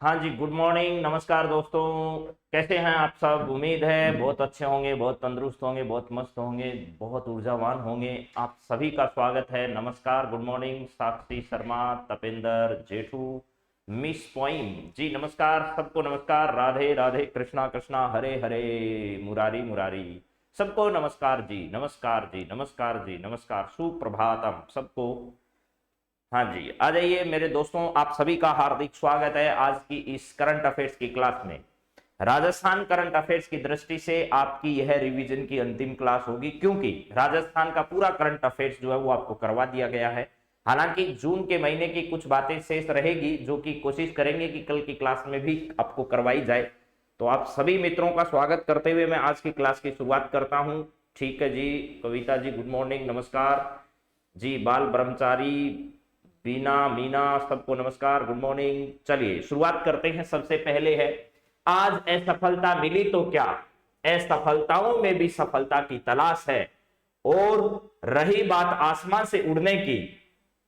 हाँ जी, good morning, नमस्कार दोस्तों। कैसे हैं आप सब? उम्मीद है बहुत अच्छे होंगे, बहुत तंदुरुस्त होंगे, बहुत मस्त होंगे, बहुत ऊर्जावान होंगे। आप सभी का स्वागत है। नमस्कार, गुड मॉर्निंग। साक्षी शर्मा, तपेंद्र, जेठू, मिस पॉइम जी, नमस्कार सबको। नमस्कार, राधे राधे, कृष्णा कृष्णा, हरे हरे, मुरारी मुरारी। सबको नमस्कार जी, नमस्कार जी, नमस्कार जी, नमस्कार, सुप्रभातम सबको। हाँ जी, आ जाइए मेरे दोस्तों, आप सभी का हार्दिक स्वागत है आज की इस करंट अफेयर्स की क्लास में। राजस्थान करंट अफेयर्स की दृष्टि से आपकी यह रिवीजन की अंतिम क्लास होगी, क्योंकि राजस्थान का पूरा करंट अफेयर्स जो है वो आपको करवा दिया गया है। हालांकि जून के महीने की कुछ बातें शेष रहेगी, जो कि कोशिश करेंगे कि कल की क्लास में भी आपको करवाई जाए। तो आप सभी मित्रों का स्वागत करते हुए मैं आज की क्लास की शुरुआत करता हूं। ठीक है जी, कविता जी गुड मॉर्निंग, नमस्कार जी। बाल ब्रह्मचारी, बीना, मीना, सबको नमस्कार, गुड मॉर्निंग। चलिए शुरुआत करते हैं। सबसे पहले है, आज असफलता मिली तो क्या, असफलताओं में भी सफलता की तलाश है। और रही बात आसमां से उड़ने की,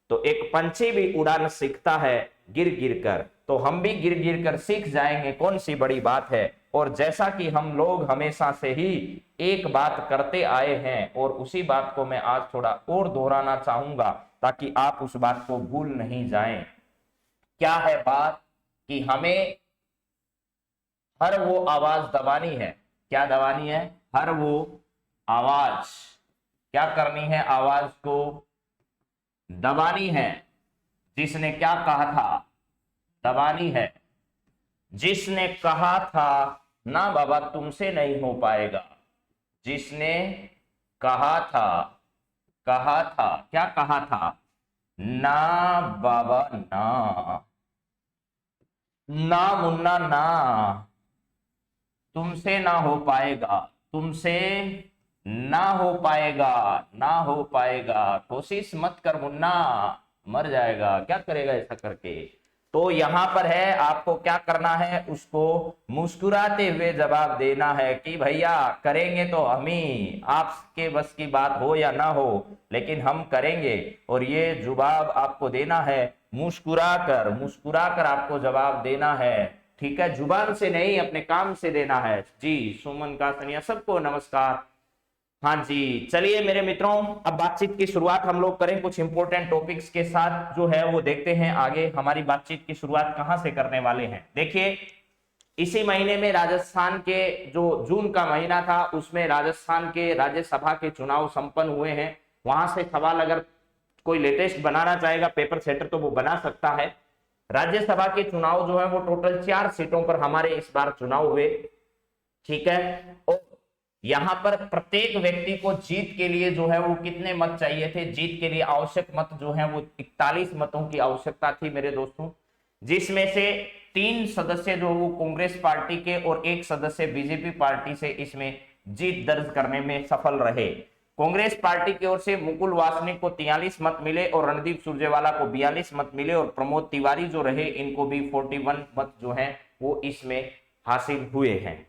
तो एक पंछी भी उड़ान सीखता है गिर गिर कर। तो हम भी गिर गिर कर सीख जाएंगे, कौन सी बड़ी बात है। और जैसा कि हम लोग हमेशा से ही एक बात करते आए हैं, और उसी बात को मैं आज थोड़ा और दोहराना चाहूंगा, ताकि आप उस बात को भूल नहीं जाएं। क्या है बात, कि हमें हर वो आवाज दबानी है। क्या दबानी है? हर वो आवाज। क्या करनी है? आवाज को दबानी है। जिसने क्या कहा था? दबानी है। जिसने कहा था ना बाबा तुमसे नहीं हो पाएगा, जिसने कहा था, कहा था, क्या कहा था? ना बाबा ना, ना मुन्ना ना, तुमसे ना हो पाएगा, तुमसे ना हो पाएगा, ना हो पाएगा, कोशिश मत कर मुन्ना, मर जाएगा। क्या करेगा ऐसा करके? तो यहां पर है, आपको क्या करना है, उसको मुस्कुराते हुए जवाब देना है कि भैया करेंगे तो हम ही, आपके बस की बात हो या ना हो, लेकिन हम करेंगे। और ये जवाब आपको देना है मुस्कुराकर, मुस्कुराकर आपको जवाब देना है। ठीक है, जुबान से नहीं, अपने काम से देना है जी। सुमन का सनिया, सबको नमस्कार। हाँ जी, चलिए मेरे मित्रों, अब बातचीत की शुरुआत हम लोग करें कुछ इंपॉर्टेंट टॉपिक्स के साथ, जो है वो देखते हैं आगे हमारी बातचीत की शुरुआत कहां से करने वाले हैं। देखिए, इसी महीने में राजस्थान के, जो जून का महीना था, उसमें राजस्थान के राज्यसभा के चुनाव संपन्न हुए हैं। वहां से सवाल अगर कोई लेटेस्ट बनाना चाहेगा पेपर सेटर, तो वो बना सकता है। राज्यसभा के चुनाव जो है वो टोटल 4 सीटों पर हमारे इस बार चुनाव हुए। ठीक है, और यहां पर प्रत्येक व्यक्ति को जीत के लिए जो है वो कितने मत चाहिए थे? जीत के लिए आवश्यक मत जो है वो 41 मतों की आवश्यकता थी मेरे दोस्तों, जिसमें से 3 सदस्य जो वो कांग्रेस पार्टी के और 1 सदस्य बीजेपी पार्टी से इसमें जीत दर्ज करने में सफल रहे। कांग्रेस पार्टी की ओर से मुकुल वासनिक को 43 मत मिले, और रणदीप सुरजेवाला को 42 मत मिले, और प्रमोद तिवारी जो रहे इनको भी 41 मत जो है वो इसमें हासिल हुए हैं।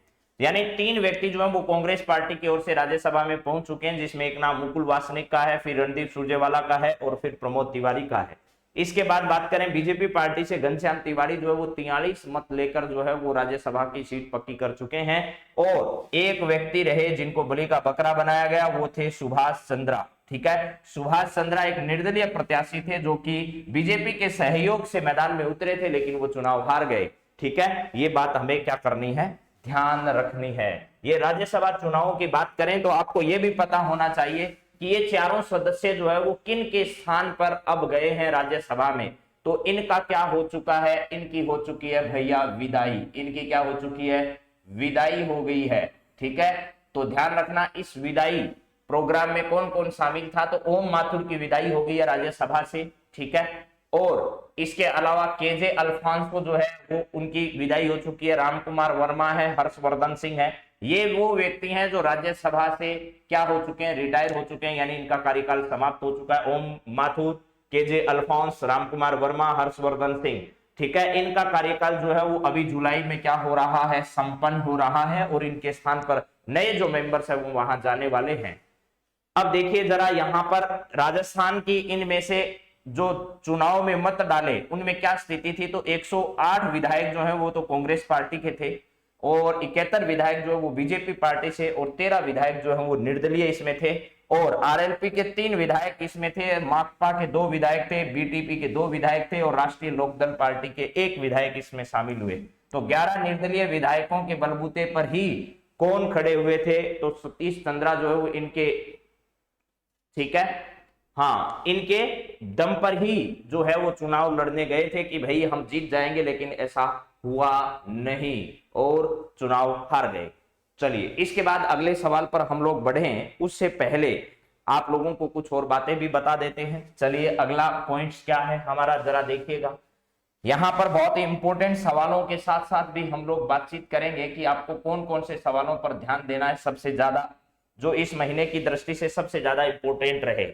यानी 3 व्यक्ति जो है वो कांग्रेस पार्टी की ओर से राज्यसभा में पहुंच चुके हैं, जिसमें एक नाम मुकुल वासनिक का है, फिर रणदीप सुरजेवाला का है, और फिर प्रमोद तिवारी का है। इसके बाद बात करें बीजेपी पार्टी से, घनश्याम तिवारी जो है वो 43 मत लेकर जो है वो राज्यसभा की सीट पक्की कर चुके हैं। और एक व्यक्ति रहे जिनको बलि का बकरा बनाया गया, वो थे सुभाष चंद्रा। ठीक है, सुभाष चंद्रा एक निर्दलीय प्रत्याशी थे, जो कि बीजेपी के सहयोग से मैदान में उतरे थे, लेकिन वो चुनाव हार गए। ठीक है, ये बात हमें क्या करनी है, ध्यान रखनी है। ये राज्यसभा चुनावों की बात करें तो आपको यह भी पता होना चाहिए कि ये चारों सदस्य जो है वो किन के स्थान पर अब गए हैं राज्यसभा में। तो इनका क्या हो चुका है? इनकी हो चुकी है भैया विदाई। इनकी क्या हो चुकी है? विदाई हो गई है। ठीक है, तो ध्यान रखना, इस विदाई प्रोग्राम में कौन कौन शामिल था? तो ओम माथुर की विदाई हो गई है राज्यसभा से। ठीक है, और इसके अलावा केजे अल्फांसो जो है वो उनकी विदाई हो चुकी है, रामकुमार वर्मा है, हर्षवर्धन सिंह है। ये वो व्यक्ति हैं जो राज्यसभा से क्या हो चुके हैं? रिटायर हो चुके हैं, यानी इनका कार्यकाल समाप्त हो चुका है। Om Mathur, KJ Alphonse, Ramkumar Verma, Harshvardhan Singh. ठीक है, इनका कार्यकाल जो है वो अभी जुलाई में क्या हो रहा है? संपन्न हो रहा है, और इनके स्थान पर नए जो मेंबर्स है वो वहां जाने वाले हैं। अब देखिए जरा, यहां पर राजस्थान की इनमें से जो चुनाव में मत डाले उनमें क्या स्थिति थी, तो 108 विधायक जो है वो तो कांग्रेस पार्टी के थे और 71 विधायक जो है वो बीजेपी पार्टी से और 13 विधायक जो है वो निर्दलीय इसमें थे और आरएलपी के 3 विधायक इसमें थे, माकपा के 2 विधायक थे, बीटीपी के 2 विधायक थे और राष्ट्रीय लोकदल पार्टी के 1 विधायक इसमें शामिल हुए। तो 11 निर्दलीय विधायकों के बलबूते पर ही कौन खड़े हुए थे, तो सतीश चंद्रा जो है वो इनके, ठीक है, हाँ, इनके दम पर ही जो है वो चुनाव लड़ने गए थे कि भाई हम जीत जाएंगे, लेकिन ऐसा हुआ नहीं और चुनाव हार गए। चलिए इसके बाद अगले सवाल पर हम लोग बढ़े, उससे पहले आप लोगों को कुछ और बातें भी बता देते हैं। चलिए अगला पॉइंट्स क्या है हमारा, जरा देखिएगा। यहां पर बहुत ही इंपॉर्टेंट सवालों के साथ साथ भी हम लोग बातचीत करेंगे कि आपको कौन कौन से सवालों पर ध्यान देना है सबसे ज्यादा, जो इस महीने की दृष्टि से सबसे ज्यादा इंपॉर्टेंट रहे।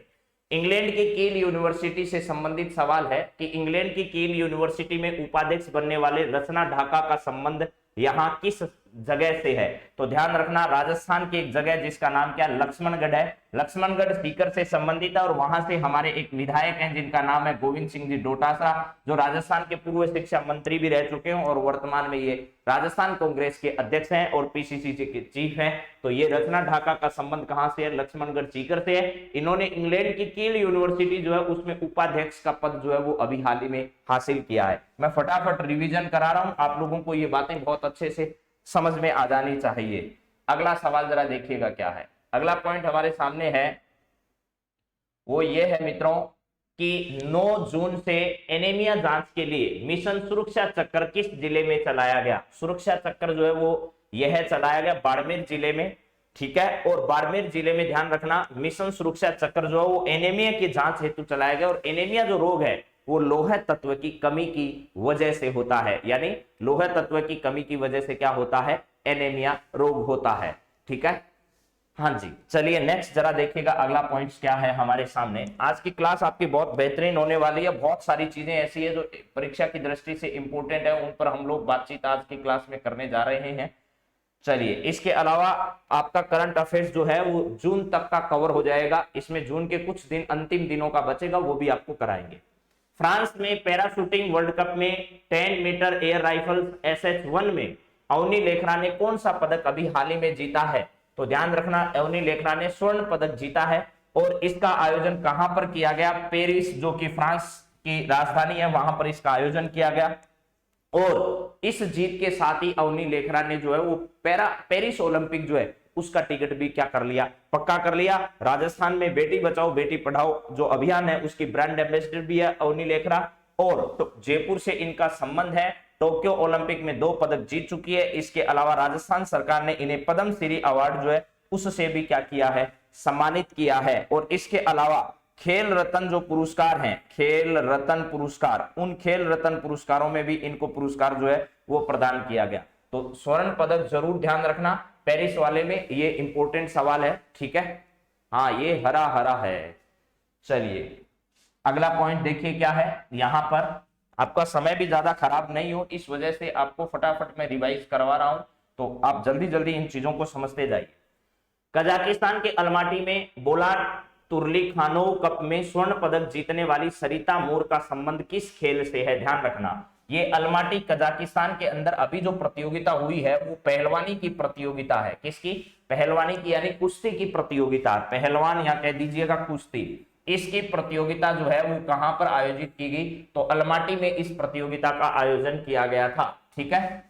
इंग्लैंड की कील यूनिवर्सिटी से संबंधित सवाल है कि इंग्लैंड की कील यूनिवर्सिटी में उपाध्यक्ष बनने वाले रचना ढाका का संबंध यहाँ किस जगह से है, तो ध्यान रखना राजस्थान की एक जगह जिसका नाम क्या, लक्ष्मणगढ़ है। लक्ष्मणगढ़ सीकर से संबंधित है और वहां से हमारे एक विधायक हैं जिनका नाम है गोविंद सिंह जी डोटासरा, जो राजस्थान के पूर्व शिक्षा मंत्री भी रह चुके हैं और वर्तमान में ये राजस्थान कांग्रेस के अध्यक्ष हैं और पीसीसी के चीफ हैं। तो ये रचना ढाका का संबंध कहां से है, लक्ष्मणगढ़ सीकर से है। इन्होंने इंग्लैंड की कील यूनिवर्सिटी जो है उसमें उपाध्यक्ष का पद जो है वो अभी हाल ही में हासिल किया है। मैं फटाफट रिवीजन करा रहा हूं, आप लोगों को ये बातें बहुत अच्छे से समझ में आ जानी चाहिए। अगला सवाल जरा देखिएगा क्या है। अगला पॉइंट हमारे सामने है वो ये है मित्रों कि 9 जून से एनीमिया जांच के लिए मिशन सुरक्षा चक्र किस जिले में चलाया गया। सुरक्षा चक्र जो है वो यह चलाया गया बाड़मेर जिले में, ठीक है। और बाड़मेर जिले में ध्यान रखना मिशन सुरक्षा चक्र जो है वो एनीमिया की जांच हेतु चलाया गया। और एनीमिया जो रोग है वो लोह तत्व की कमी की वजह से होता है, यानी लोह तत्व की कमी की वजह से क्या होता है, एनीमिया रोग होता है, ठीक है। हाँ जी, चलिए नेक्स्ट जरा देखिएगा अगला पॉइंट्स क्या है हमारे सामने। आज की क्लास आपकी बहुत बेहतरीन होने वाली है, बहुत सारी चीजें ऐसी है जो परीक्षा की दृष्टि से इंपॉर्टेंट है, उन पर हम लोग बातचीत आज की क्लास में करने जा रहे हैं। चलिए इसके अलावा आपका करंट अफेयर्स जो है वो जून तक का कवर हो जाएगा, इसमें जून के कुछ दिन अंतिम दिनों का बचेगा, वो भी आपको कराएंगे। फ्रांस में पैराशूटिंग वर्ल्ड कप में 10 मीटर एयर राइफल SH1 में अवनी लेखरा ने कौन सा पदक अभी हाल ही में जीता है, तो ध्यान रखना अवनी लेखरा ने स्वर्ण पदक जीता है। और इसका आयोजन कहां पर किया गया, पेरिस जो कि फ्रांस की राजधानी है वहां पर इसका आयोजन किया गया। और इस जीत के साथ ही अवनी लेखरा ने जो है वो पेरिस ओलंपिक जो है उसका टिकट भी क्या कर लिया, पक्का कर लिया। राजस्थान में बेटी बचाओ बेटी पढ़ाओ जो अभियान है उसकी ब्रांड एम्बेसडर भी है अवनी लेखरा। और तो जयपुर से इनका संबंध है, टोक्यो ओलंपिक में 2 पदक जीत चुकी है। इसके अलावा राजस्थान सरकार ने इन्हें पद्म श्री अवार्ड जो है उससे भी क्या किया है, सम्मानित किया है। और इसके अलावा खेल रत्न जो पुरस्कार हैं, खेल रत्न पुरस्कार, उन खेल रत्न पुरस्कारों में भी इनको पुरस्कार जो है वो प्रदान किया गया। तो स्वर्ण पदक जरूर ध्यान रखना पेरिस वाले में, ये इंपॉर्टेंट सवाल है, ठीक है। हाँ ये हरा हरा है। चलिए अगला पॉइंट देखिए क्या है, यहां पर आपका समय भी ज्यादा खराब नहीं हो इस वजह से आपको फटाफट मैं रिवाइज करवा रहा हूं, तो आप जल्दी जल्दी इन चीजों को समझते जाइए। कजाकिस्तान के अलमाटी में बोलाट तुर्लीखानोव कप में स्वर्ण पदक जीतने वाली सरिता मोर का संबंध किस खेल से है, ध्यान रखना। ये अलमाटी कजाकिस्तान के अंदर अभी जो प्रतियोगिता हुई है वो पहलवानी की प्रतियोगिता है। किसकी, पहलवानी की, यानी कुश्ती की प्रतियोगिता। पहलवान या कह दीजिएगा कुश्ती, इसकी प्रतियोगिता जो है वो कहां पर आयोजित की गई, तो अलमाटी में इस प्रतियोगिता का आयोजन किया गया था, ठीक है।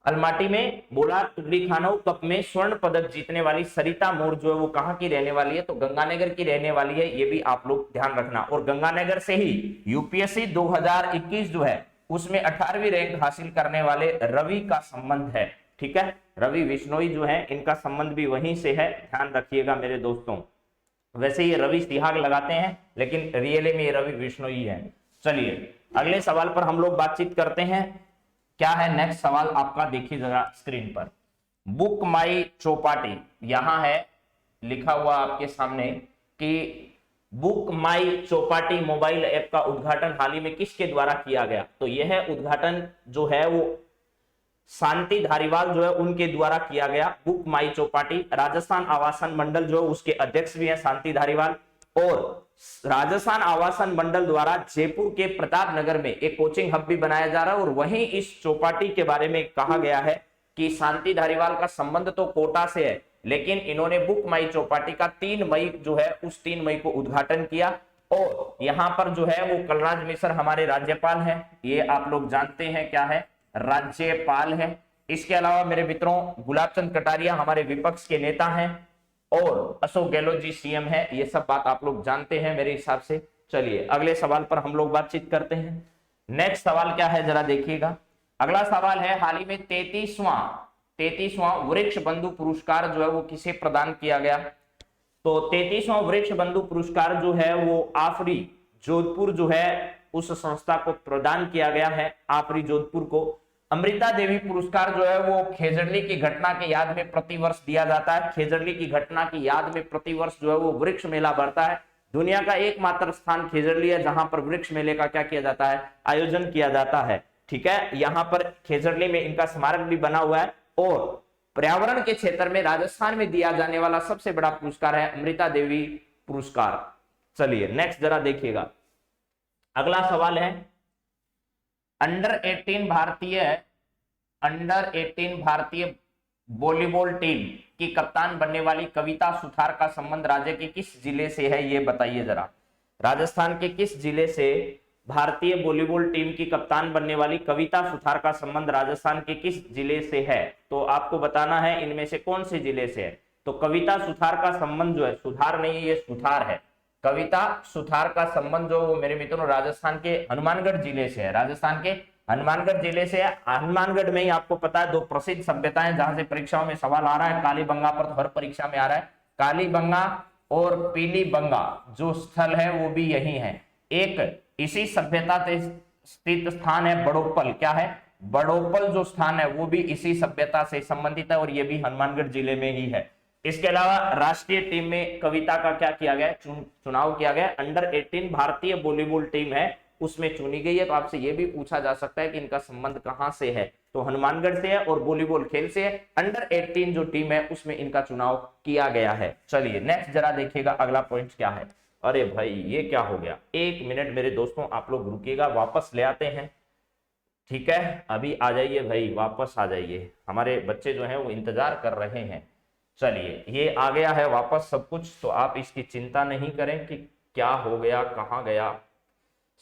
अलमाटी में बोलाट तुर्लीखानोव कप में स्वर्ण पदक जीतने वाली सरिता मोर जो है वो कहां की रहने वाली है, तो गंगानगर की रहने वाली है, ये भी आप लोग ध्यान रखना। और गंगानगर से ही यूपीएससी 2021 जो है उसमें 18वीं रैंक हासिल करने वाले रवि का संबंध है, ठीक है। रवि बिश्नोई जो है इनका संबंध भी वहीं से है, ध्यान रखिएगा मेरे दोस्तों। वैसे ये रवि सिहाग लगाते हैं लेकिन रियली में ये रवि बिश्नोई है। चलिए अगले सवाल पर हम लोग बातचीत करते हैं। क्या है नेक्स्ट सवाल आपका, देखिए जरा स्क्रीन पर। बुक माई चौपाटी, यहां है लिखा हुआ आपके सामने कि बुक माई चौपाटी मोबाइल ऐप का उद्घाटन हाल ही में किसके द्वारा किया गया, तो यह उद्घाटन जो है वो शांति धारीवाल जो है उनके द्वारा किया गया। बुक माई चौपाटी, राजस्थान आवासन मंडल जो है उसके अध्यक्ष भी हैं शांति धारीवाल। और राजस्थान आवासन मंडल द्वारा जयपुर के प्रताप नगर में एक कोचिंग हब भी बनाया जा रहा है और वहीं इस चौपाटी के बारे में कहा गया है कि शांति धारीवाल का संबंध तो कोटा से है, लेकिन इन्होंने बुक माई चौपाटी का 3 मई जो है उस 3 मई को उद्घाटन किया। और यहाँ पर जो है वो कलराज मिश्र हमारे राज्यपाल हैं, ये आप लोग जानते हैं क्या है, राज्यपाल है। इसके अलावा मेरे मित्रों गुलाब चंद कटारिया हमारे विपक्ष के नेता हैं और अशोक गहलोत जी सीएम है, ये सब बात आप लोग जानते हैं मेरे हिसाब से। चलिए अगले सवाल पर हम लोग बातचीत करते हैं। नेक्स्ट सवाल क्या है जरा देखिएगा। अगला सवाल है, हाल ही में 33वां वृक्ष बंधु पुरस्कार जो है वो किसे प्रदान किया गया? तो 33वां वृक्ष बंधु पुरस्कार जो है वो आफरी जोधपुर जो है उस संस्था को प्रदान किया गया है, आफरी जोधपुर को। अमृता देवी पुरस्कार जो है वो खेजड़ली की घटना के याद में प्रतिवर्ष दिया जाता है। खेजड़ली की घटना की याद में प्रतिवर्ष जो है वो वृक्ष मेला बढ़ता है। दुनिया का एकमात्र स्थान खेजड़ली है जहां पर वृक्ष मेले का क्या किया जाता है, आयोजन किया जाता है। ठीक है, यहाँ पर खेजड़ली में इनका स्मारक भी बना हुआ है और पर्यावरण के क्षेत्र में राजस्थान में दिया जाने वाला सबसे बड़ा पुरस्कार है अमृता देवी पुरस्कार। चलिए नेक्स्ट जरा देखिएगा। अगला सवाल है, अंडर 18 भारतीय वॉलीबॉल टीम की कप्तान बनने वाली कविता सुथार का संबंध राज्य के किस जिले से है, ये बताइए जरा। राजस्थान के किस जिले से भारतीय वॉलीबॉल टीम की कप्तान बनने वाली कविता सुथार का संबंध राजस्थान के किस जिले से है? तो आपको बताना है इनमें से कौन से जिले से है। तो कविता सुथार का संबंध जो है, सुधार नहीं है ये सुथार है, कविता सुथार का संबंध जो मेरे मित्रों राजस्थान के हनुमानगढ़ जिले से है। राजस्थान के हनुमानगढ़ जिले से है। हनुमानगढ़ में ही आपको पता है 2 प्रसिद्ध सभ्यताएं जहां से परीक्षाओं में सवाल आ रहा है, कालीबंगा पर तो हर परीक्षा में आ रहा है, कालीबंगा और पीलीबंगा जो स्थल है वो भी यही है। एक इसी सभ्यता से स्थित स्थान है बड़ोपल, क्या है, बड़ोपल जो स्थान है वो भी इसी सभ्यता से संबंधित है और ये भी हनुमानगढ़ जिले में ही है। इसके अलावा राष्ट्रीय टीम में कविता का क्या किया गया, चुनाव किया गया। अंडर 18 भारतीय वॉलीबॉल टीम है उसमें चुनी गई है। तो आपसे ये भी पूछा जा सकता है कि इनका संबंध कहां से है, तो हनुमानगढ़ से है और वॉलीबॉल खेल से है। अंडर 18 जो टीम है उसमें इनका चुनाव किया गया है। चलिए नेक्स्ट जरा देखिएगा अगला पॉइंट क्या है। अरे भाई ये क्या हो गया, 1 मिनट मेरे दोस्तों आप लोग रुकिएगा, वापस ले आते हैं। ठीक है, अभी आ जाइए भाई, वापस आ जाइए, हमारे बच्चे जो हैं वो इंतजार कर रहे हैं। चलिए ये आ गया है वापस सब कुछ, तो आप इसकी चिंता नहीं करें कि क्या हो गया कहाँ गया,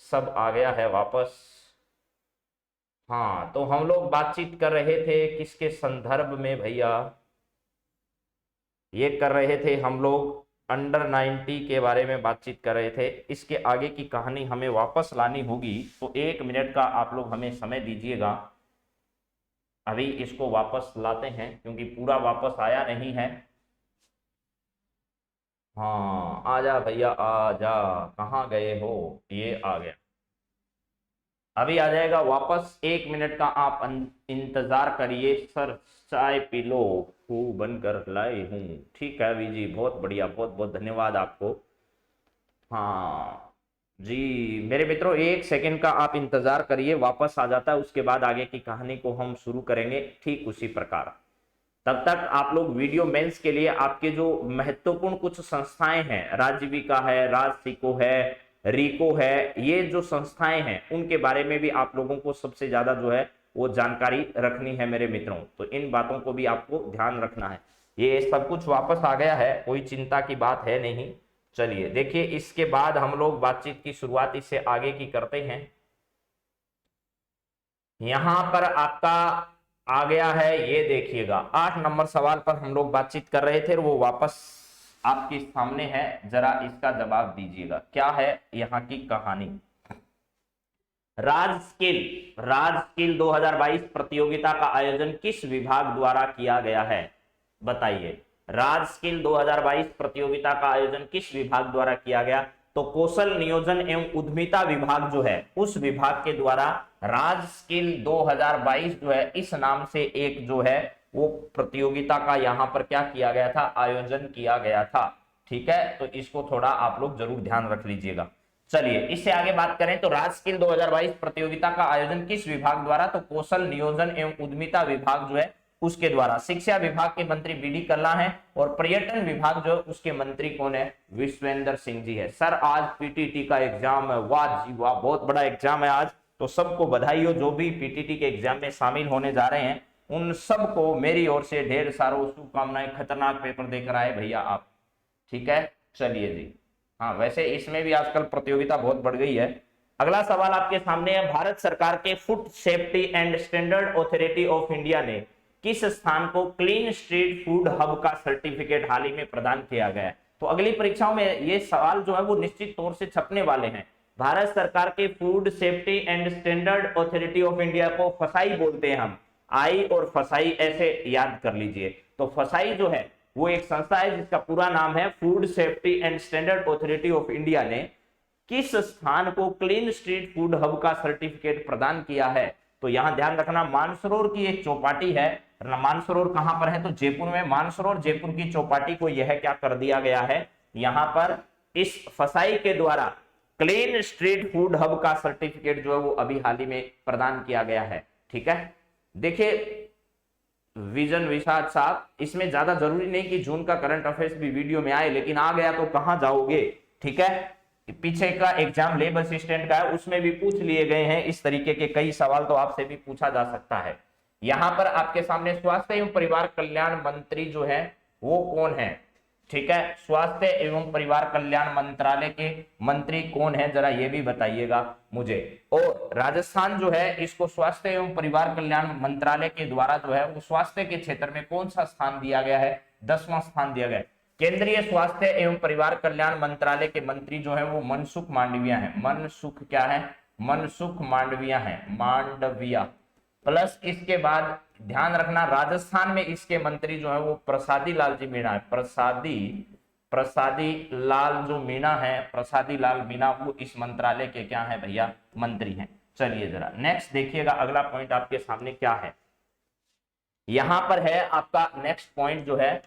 सब आ गया है वापस। हाँ, तो हम लोग बातचीत कर रहे थे किसके संदर्भ में भैया, ये कर रहे थे हम लोग अंडर 90 के बारे में बातचीत कर रहे थे। इसके आगे की कहानी हमें वापस लानी होगी, तो 1 मिनट का आप लोग हमें समय दीजिएगा, अभी इसको वापस लाते हैं क्योंकि पूरा वापस आया नहीं है। हाँ आजा भैया आजा, कहाँ गए हो, ये आ गया, अभी आ जाएगा वापस। 1 मिनट का आप इंतजार करिए। सर चाय पी लो, खूब बनकर लाए हूँ। ठीक है अभी जी, बहुत बढ़िया, बहुत बहुत धन्यवाद आपको। हाँ जी मेरे मित्रों 1 सेकंड का आप इंतजार करिए, वापस आ जाता है, उसके बाद आगे की कहानी को हम शुरू करेंगे ठीक उसी प्रकार। तब तक आप लोग वीडियो मेंस के लिए आपके जो महत्वपूर्ण कुछ संस्थाएं हैं, राजीविका है, राजसिको है, रिको है, ये जो संस्थाएं हैं उनके बारे में भी आप लोगों को सबसे ज्यादा जो है वो जानकारी रखनी है मेरे मित्रों। तो इन बातों को भी आपको ध्यान रखना है। ये सब कुछ वापस आ गया है, कोई चिंता की बात है नहीं। चलिए देखिए, इसके बाद हम लोग बातचीत की शुरुआत इससे आगे की करते हैं। यहां पर आपका आ गया है, ये देखिएगा 8 नंबर सवाल पर हम लोग बातचीत कर रहे थे, वो वापस आपके सामने है, जरा इसका जवाब दीजिएगा। क्या है यहाँ की कहानी। राज स्किल 2022 प्रतियोगिता का आयोजन किस विभाग द्वारा किया गया है, बताइए। राज स्किल 2022 प्रतियोगिता का आयोजन किस विभाग द्वारा किया गया, तो कौशल नियोजन एवं उद्यमिता विभाग जो है उस विभाग के द्वारा राज स्किल 2022 जो है इस नाम से एक जो है वो प्रतियोगिता का यहाँ पर क्या किया गया था, आयोजन किया गया था। ठीक है, तो इसको थोड़ा आप लोग जरूर ध्यान रख लीजिएगा। चलिए इससे आगे बात करें तो राज स्किल 2022 प्रतियोगिता का आयोजन किस विभाग द्वारा, तो कौशल नियोजन एवं उद्यमिता विभाग जो है उसके द्वारा। शिक्षा विभाग के मंत्री बीडी कल्ला हैं और पर्यटन विभाग जो उसके मंत्री कौन है, विश्वेंद्र सिंह जी है। सर आज पीटीटी का एग्जाम है, वाह जी वाह, बहुत बड़ा एग्जाम है आज, तो सबको बधाई हो जो भी पीटीटी के एग्जाम में शामिल होने जा रहे हैं, उन सबको मेरी ओर से ढेर सारों शुभकामनाएं। खतरनाक पेपर देकर आए भैया आप, ठीक है। चलिए जी, हाँ वैसे इसमें भी आजकल प्रतियोगिता बहुत बढ़ गई है। अगला सवाल आपके सामने है, भारत सरकार के food safety and standard authority of India ने किस स्थान को क्लीन स्ट्रीट फूड हब का सर्टिफिकेट हाल ही में प्रदान किया गया है। तो अगली परीक्षाओं में ये सवाल जो है वो निश्चित तौर से छपने वाले हैं। भारत सरकार के food safety and standard authority of India को फसाई बोलते हैं हम, आई और फसाई ऐसे याद कर लीजिए। तो फसाई जो है वो एक संस्था है जिसका पूरा नाम है food safety and standard authority of India ने किस स्थान को क्लीन स्ट्रीट फूड हब का सर्टिफिकेट प्रदान किया है। तो यहां ध्यान रखना, मानसरोवर की एक चौपाटी है, मानसरोवर कहां पर है, तो जयपुर में। मानसरोवर जयपुर की चौपाटी को यह क्या कर दिया गया है, यहां पर इस फसाई के द्वारा क्लीन स्ट्रीट फूड हब का सर्टिफिकेट जो है वो अभी हाल ही में प्रदान किया गया है, ठीक है। देखिए विजन विशाद साहब, इसमें ज्यादा जरूरी नहीं कि जून का करंट अफेयर्स भी वीडियो में आए, लेकिन आ गया तो कहां जाओगे, ठीक है। पीछे का एग्जाम लेब असिस्टेंट का है, उसमें भी पूछ लिए गए हैं इस तरीके के कई सवाल, तो आपसे भी पूछा जा सकता है। यहां पर आपके सामने स्वास्थ्य एवं परिवार कल्याण मंत्री जो है वो कौन है, ठीक है। स्वास्थ्य एवं परिवार कल्याण मंत्रालय के मंत्री कौन है, जरा ये भी बताइएगा मुझे। और राजस्थान जो है इसको स्वास्थ्य एवं परिवार कल्याण मंत्रालय के द्वारा जो है वो स्वास्थ्य के क्षेत्र में कौन सा स्थान दिया गया है, 10वां स्थान दिया गया है। केंद्रीय स्वास्थ्य एवं परिवार कल्याण मंत्रालय के मंत्री जो है वो मनसुख मांडविया है। मनसुख क्या है, मनसुख मांडविया है, मांडविया। प्लस इसके बाद ध्यान रखना राजस्थान में इसके मंत्री जो है वो प्रसादी लाल जी मीणा है। प्रसादी लाल जो मीणा है, प्रसादी लाल मीणा, वो इस मंत्रालय के क्या है भैया, मंत्री हैं। चलिए जरा नेक्स्ट देखिएगा, अगला पॉइंट आपके सामने क्या है। यहां पर है आपका नेक्स्ट पॉइंट जो है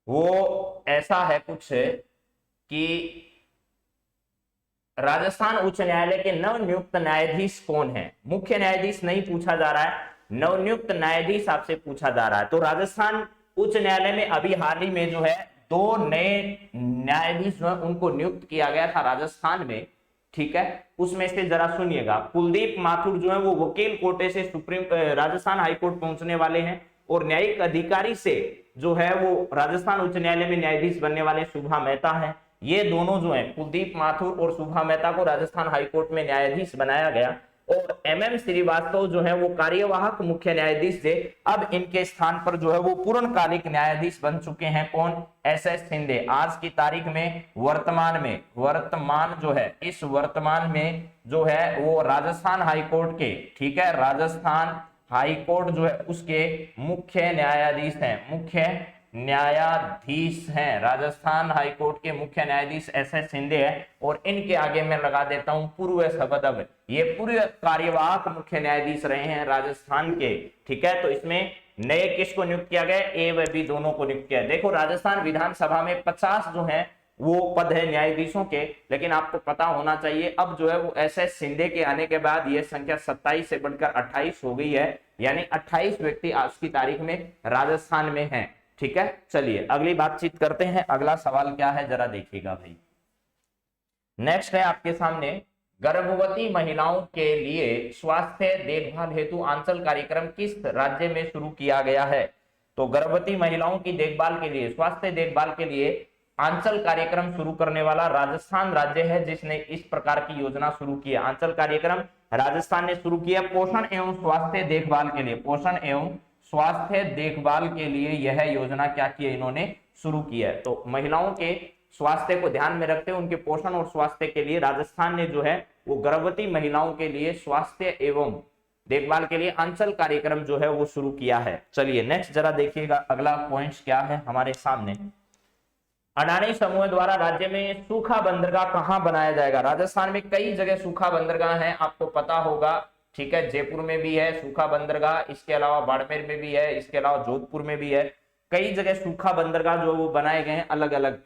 वो ऐसा है कुछ कि राजस्थान उच्च न्यायालय के नवनियुक्त न्यायाधीश कौन है। मुख्य न्यायाधीश नहीं पूछा जा रहा है, नवनियुक्त न्यायाधीश आपसे पूछा जा रहा है। तो राजस्थान उच्च न्यायालय में अभी हाल ही में जो है 2 नए न्यायाधीश जो है उनको नियुक्त किया गया था राजस्थान में, ठीक है। उसमें से जरा सुनिएगा, कुलदीप माथुर जो है वो वकील कोटे से राजस्थान हाईकोर्ट पहुंचने वाले हैं, और न्यायिक अधिकारी से जो है वो राजस्थान उच्च न्यायालय में न्यायाधीश बनने वाले शुभा मेहता है। ये दोनों जो हैं कुलदीप माथुर और शुभा मेहता को राजस्थान हाईकोर्ट में न्यायाधीश बनाया गया, और MM श्रीवास्तव जो है वो कार्यवाहक मुख्य न्यायाधीश थे। अब इनके स्थान पर जो है वो पूर्णकालिक न्यायाधीश बन चुके हैं, कौन, SS शिंदे। आज की तारीख में वर्तमान जो है, इस वर्तमान में जो है वो राजस्थान हाईकोर्ट के, ठीक है, राजस्थान हाईकोर्ट जो है उसके मुख्य न्यायाधीश हैं, मुख्य न्यायाधीश हैं। राजस्थान हाईकोर्ट के मुख्य न्यायाधीश SS शिंदे है, और इनके आगे मैं लगा देता हूं पूर्व सबदब, ये पूर्व कार्यवाहक मुख्य न्यायाधीश रहे हैं राजस्थान के, ठीक है। तो इसमें नए किसको नियुक्त किया गया, A व B दोनों को नियुक्त किया। देखो राजस्थान विधानसभा में 50 जो है वो पद है न्यायाधीशों के, लेकिन आपको पता होना चाहिए अब जो है वो SS शिंदे के आने के बाद ये संख्या 27 से बढ़कर 28 हो गई है, यानी 28 व्यक्ति आज की तारीख में राजस्थान में हैं, ठीक है। चलिए अगली बातचीत करते हैं, अगला सवाल क्या है जरा देखिएगा भाई। नेक्स्ट है आपके सामने, गर्भवती महिलाओं के लिए स्वास्थ्य देखभाल हेतु आंचल कार्यक्रम किस राज्य में शुरू किया गया है। तो गर्भवती महिलाओं की देखभाल के लिए, स्वास्थ्य देखभाल के लिए आंचल कार्यक्रम शुरू करने वाला राजस्थान राज्य है जिसने इस प्रकार की योजना शुरू की है। आंचल कार्यक्रम राजस्थान ने शुरू किया पोषण एवं स्वास्थ्य देखभाल के लिए, पोषण एवं स्वास्थ्य देखभाल के लिए यह योजना क्या की है, इन्होंने शुरू की है। तो महिलाओं के स्वास्थ्य को ध्यान में रखते हुए उनके पोषण और स्वास्थ्य के लिए राजस्थान ने जो है वो गर्भवती महिलाओं के लिए स्वास्थ्य एवं देखभाल के लिए आंचल कार्यक्रम जो है वो शुरू किया है। चलिए नेक्स्ट जरा देखिएगा, अगला पॉइंट क्या है हमारे सामने। अडानी समूह द्वारा राज्य में सूखा बंदरगाह कहां बनाया जाएगा। राजस्थान में कई जगह सूखा बंदरगाह है, आपको पता होगा, ठीक है। जयपुर में भी है सूखा बंदरगाह, इसके अलावा बाड़मेर में भी है, इसके अलावा जोधपुर में भी है। कई जगह सूखा बंदरगाह जो वो बनाए गए हैं अलग अलग।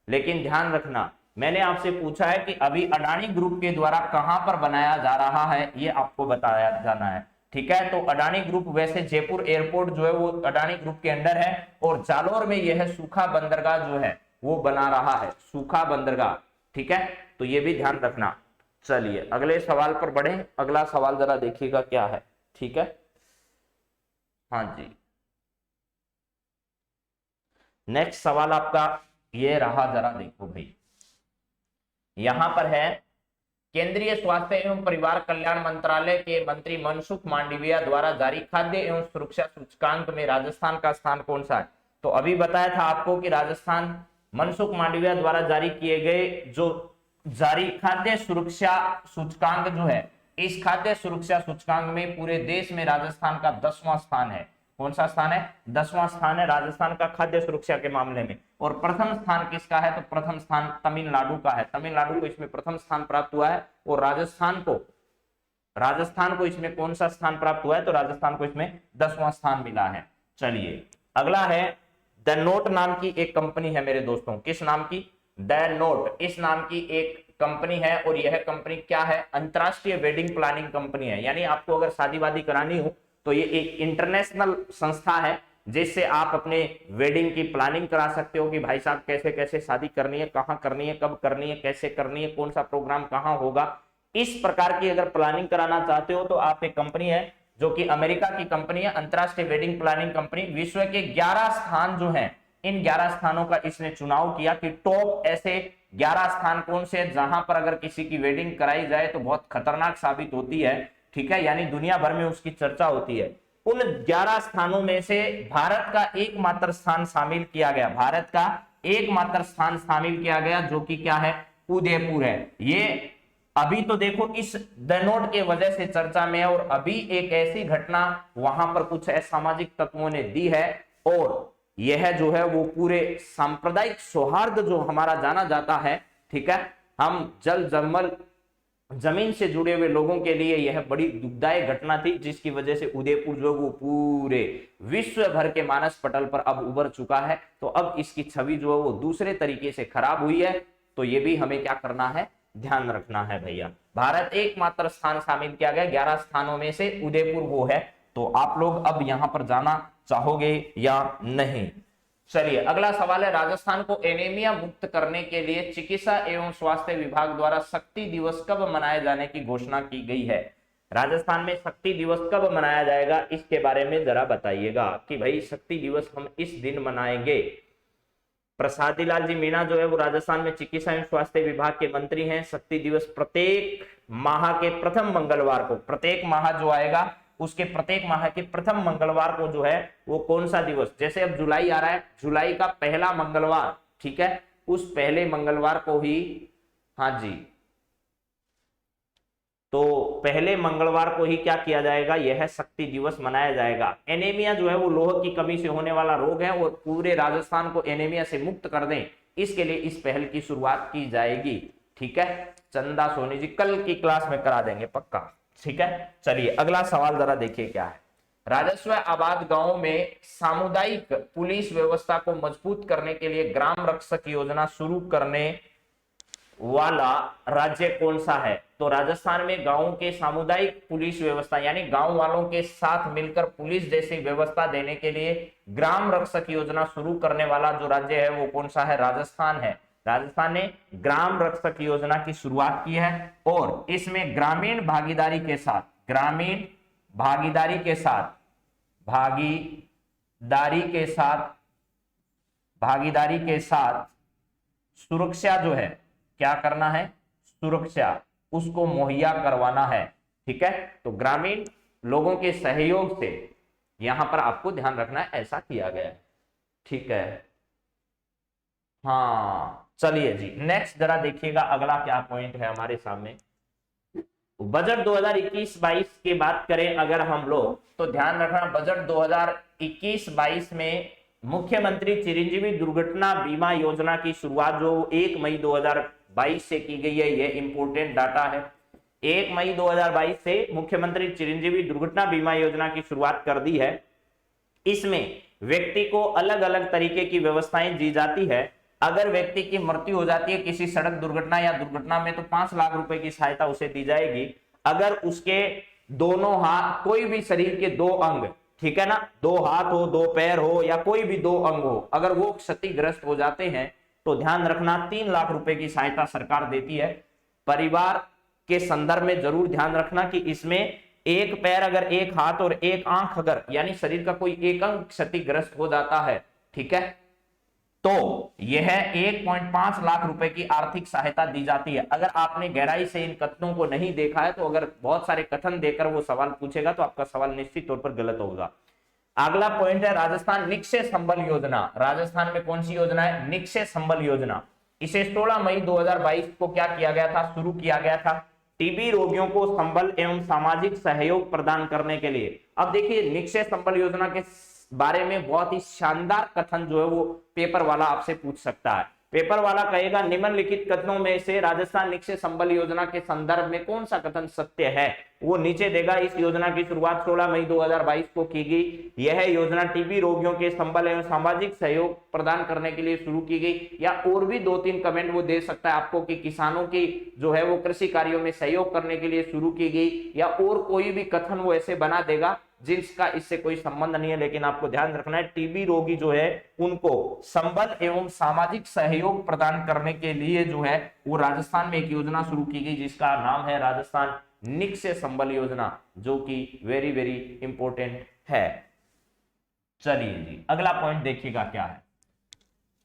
लेकिन ध्यान रखना, मैंने आपसे पूछा है कि अभी अडानी ग्रुप के द्वारा कहां पर बनाया जा रहा है, ये आपको बताया जाना है, ठीक है। तो अडानी ग्रुप, वैसे जयपुर एयरपोर्ट जो है वो अडानी ग्रुप के अंडर है, और जालौर में यह सूखा बंदरगाह जो है वो बना रहा है, सूखा बंदरगाह, ठीक है। तो ये भी ध्यान रखना। चलिए अगले सवाल पर बढ़े। अगला सवाल जरा देखिएगा क्या है, ठीक है। हाँ जी, नेक्स्ट सवाल आपका ये रहा, जरा देखो भाई, यहां पर है केंद्रीय स्वास्थ्य एवं परिवार कल्याण मंत्रालय के मंत्री मनसुख मांडविया द्वारा जारी खाद्य एवं सुरक्षा सूचकांक में राजस्थान का स्थान कौन सा है। तो अभी बताया था आपको कि राजस्थान मनसुख मांडविया द्वारा जारी किए गए जो जारी खाद्य सुरक्षा सूचकांक जो है, इस खाद्य सुरक्षा सूचकांक में पूरे देश में राजस्थान का 10वां स्थान है। कौन सा स्थान है? 10वां स्थान है राजस्थान का खाद्य सुरक्षा के मामले में। और प्रथम स्थान किसका है? तो प्रथम स्थान तमिलनाडु का है। तमिलनाडु को इसमें प्रथम स्थान प्राप्त हुआ है, और राजस्थान को इसमें कौन सा स्थान प्राप्त हुआ है? तो राजस्थान को इसमें 10वां स्थान मिला है। चलिए अगला है द नोट नाम की एक कंपनी है मेरे दोस्तों। किस नाम की? द नोट, इस नाम की एक कंपनी है, और यह कंपनी क्या है? अंतरराष्ट्रीय वेडिंग प्लानिंग कंपनी है। यानी आपको अगर शादी वादी करानी हो तो ये एक इंटरनेशनल संस्था है, जिससे आप अपने वेडिंग की प्लानिंग करा सकते हो कि भाई साहब कैसे कैसे शादी करनी है, कहाँ करनी है, कब करनी है, कैसे करनी है, कौन सा प्रोग्राम कहाँ होगा। इस प्रकार की अगर प्लानिंग कराना चाहते हो तो आप एक कंपनी है जो कि अमेरिका की कंपनी है, अंतरराष्ट्रीय वेडिंग प्लानिंग कंपनी। विश्व के 11 स्थान जो है, इन 11 स्थानों का इसने चुनाव किया कि टॉप ऐसे 11 स्थान कौन से हैं जहां पर अगर किसी की वेडिंग कराई जाए तो बहुत खतरनाक साबित होती है, ठीक है, यानी दुनिया भर में उसकी चर्चा होती है। उन 11 स्थानों में से भारत का एकमात्र स्थान शामिल किया गया, भारत का एकमात्र स्थान शामिल किया गया, जो कि क्या है? उदयपुर है। ये अभी तो देखो इस द नोट के वजह से चर्चा में है, और अभी एक ऐसी घटना वहां पर कुछ असामाजिक तत्वों ने दी है, और यह जो है वो पूरे सांप्रदायिक सौहार्द जो हमारा जाना जाता है, ठीक है, हम जल जंगल जमीन से जुड़े हुए लोगों के लिए यह बड़ी दुखदायी घटना थी, जिसकी वजह से उदयपुर जो वो पूरे विश्व भर के मानस पटल पर अब उभर चुका है। तो अब इसकी छवि जो है वो दूसरे तरीके से खराब हुई है। तो ये भी हमें क्या करना है? ध्यान रखना है भैया। भारत एकमात्र स्थान शामिल किया गया, 11 स्थानों में से उदयपुर वो है। तो आप लोग अब यहां पर जाना चाहोगे या नहीं? चलिए अगला सवाल है, राजस्थान को एनीमिया मुक्त करने के लिए चिकित्सा एवं स्वास्थ्य विभाग द्वारा शक्ति दिवस कब मनाए जाने की घोषणा की गई है। राजस्थान में शक्ति दिवस कब मनाया जाएगा, इसके बारे में जरा बताइएगा कि भाई शक्ति दिवस हम इस दिन मनाएंगे। प्रसादी लाल जी मीणा जो है वो राजस्थान में चिकित्सा एवं स्वास्थ्य विभाग के मंत्री हैं। शक्ति दिवस प्रत्येक माह के प्रथम मंगलवार को, प्रत्येक माह जो आएगा उसके प्रत्येक माह के प्रथम मंगलवार को जो है वो कौन सा दिवस, जैसे अब जुलाई आ रहा है, जुलाई का पहला मंगलवार, ठीक है, उस पहले मंगलवार को ही, हाँ जी, तो पहले मंगलवार को ही क्या किया जाएगा? यह शक्ति दिवस मनाया जाएगा। एनीमिया जो है वो लोह की कमी से होने वाला रोग है, और पूरे राजस्थान को एनीमिया से मुक्त कर दें, इसके लिए इस पहल की शुरुआत की जाएगी, ठीक है। चंदा सोनी जी कल की क्लास में करा देंगे पक्का, ठीक है। चलिए अगला सवाल जरा देखिए क्या है। राजस्व आबाद गांवों में सामुदायिक पुलिस व्यवस्था को मजबूत करने के लिए ग्राम रक्षक योजना शुरू करने वाला राज्य कौन सा है? तो राजस्थान में गांवों के सामुदायिक पुलिस व्यवस्था, यानी गांव वालों के साथ मिलकर पुलिस जैसी व्यवस्था देने के लिए ग्राम रक्षक योजना शुरू करने वाला जो राज्य है वो कौन सा है? राजस्थान है। राजस्थान ने ग्राम रक्षक योजना की शुरुआत की है, और इसमें ग्रामीण भागीदारी के साथ, ग्रामीण भागीदारी के साथ, भागीदारी के साथ सुरक्षा जो है, क्या करना है? सुरक्षा उसको मुहैया करवाना है, ठीक है। तो ग्रामीण लोगों के सहयोग से यहां पर आपको ध्यान रखना है, ऐसा किया गया है, ठीक है। हाँ चलिए जी नेक्स्ट जरा देखिएगा अगला क्या पॉइंट है हमारे सामने। बजट 2021-22 की बात करें अगर हम लोग, तो ध्यान रखना बजट 2021-22 में मुख्यमंत्री चिरंजीवी दुर्घटना बीमा योजना की शुरुआत जो 1 मई 2022 से की गई है, यह इंपोर्टेंट डाटा है। 1 मई 2022 से मुख्यमंत्री चिरंजीवी दुर्घटना बीमा योजना की शुरुआत कर दी है। इसमें व्यक्ति को अलग अलग तरीके की व्यवस्थाएं दी जाती है। अगर व्यक्ति की मृत्यु हो जाती है किसी सड़क दुर्घटना या दुर्घटना में, तो 5 लाख रुपए की सहायता उसे दी जाएगी। अगर उसके दोनों हाथ, कोई भी शरीर के दो अंग, ठीक है ना, दो हाथ हो, दो पैर हो, या कोई भी दो अंग हो, अगर वो क्षतिग्रस्त हो जाते हैं तो ध्यान रखना 3 लाख रुपए की सहायता सरकार देती है। परिवार के संदर्भ में जरूर ध्यान रखना कि इसमें एक पैर अगर, एक हाथ और एक आंख अगर, यानी शरीर का कोई एक अंग क्षतिग्रस्त हो जाता है, ठीक है, तो यह 1.5 लाख रुपए की आर्थिक सहायता दी जाती है। अगर आपने गहराई से इन कथनों को नहीं देखा है, तो अगर बहुत सारे कथन देकर वो सवाल पूछेगा तो आपका सवाल निश्चित तौर पर गलत होगा। अगला पॉइंट है राजस्थान निक्षय संबल योजना। राजस्थान में कौन सी योजना है? निक्षय संबल योजना। इसे 16 मई 2022 को क्या किया गया था? शुरू किया गया था टीबी रोगियों को संबल एवं सामाजिक सहयोग प्रदान करने के लिए। अब देखिए, निक्षय संबल योजना के बारे में बहुत ही शानदार कथन जो है वो पेपर वाला आपसे पूछ सकता है। पेपर वाला कहेगा निम्नलिखित कथनों में से राजस्थान निक्षय संबल योजना के संदर्भ में कौन सा कथन सत्य है? वो नीचे देगा। इस योजना की शुरुआत 16 मई 2022 को की गई। यह योजना टीबी रोगियों के संबल एवं सामाजिक सहयोग प्रदान करने के लिए शुरू की गई। या और भी 2-3 कमेंट वो दे सकता है आपको कि किसानों की जो है वो कृषि कार्यों में सहयोग करने के लिए शुरू की गई, या और कोई भी कथन वो ऐसे बना देगा जिसका इससे कोई संबंध नहीं है। लेकिन आपको ध्यान रखना है, टीबी रोगी जो है उनको संबल एवं सामाजिक सहयोग प्रदान करने के लिए जो है वो राजस्थान में एक योजना शुरू की गई जिसका नाम है राजस्थान निक्षय संबल योजना, जो कि वेरी वेरी इंपॉर्टेंट है। चलिए जी, अगला पॉइंट देखिएगा क्या है।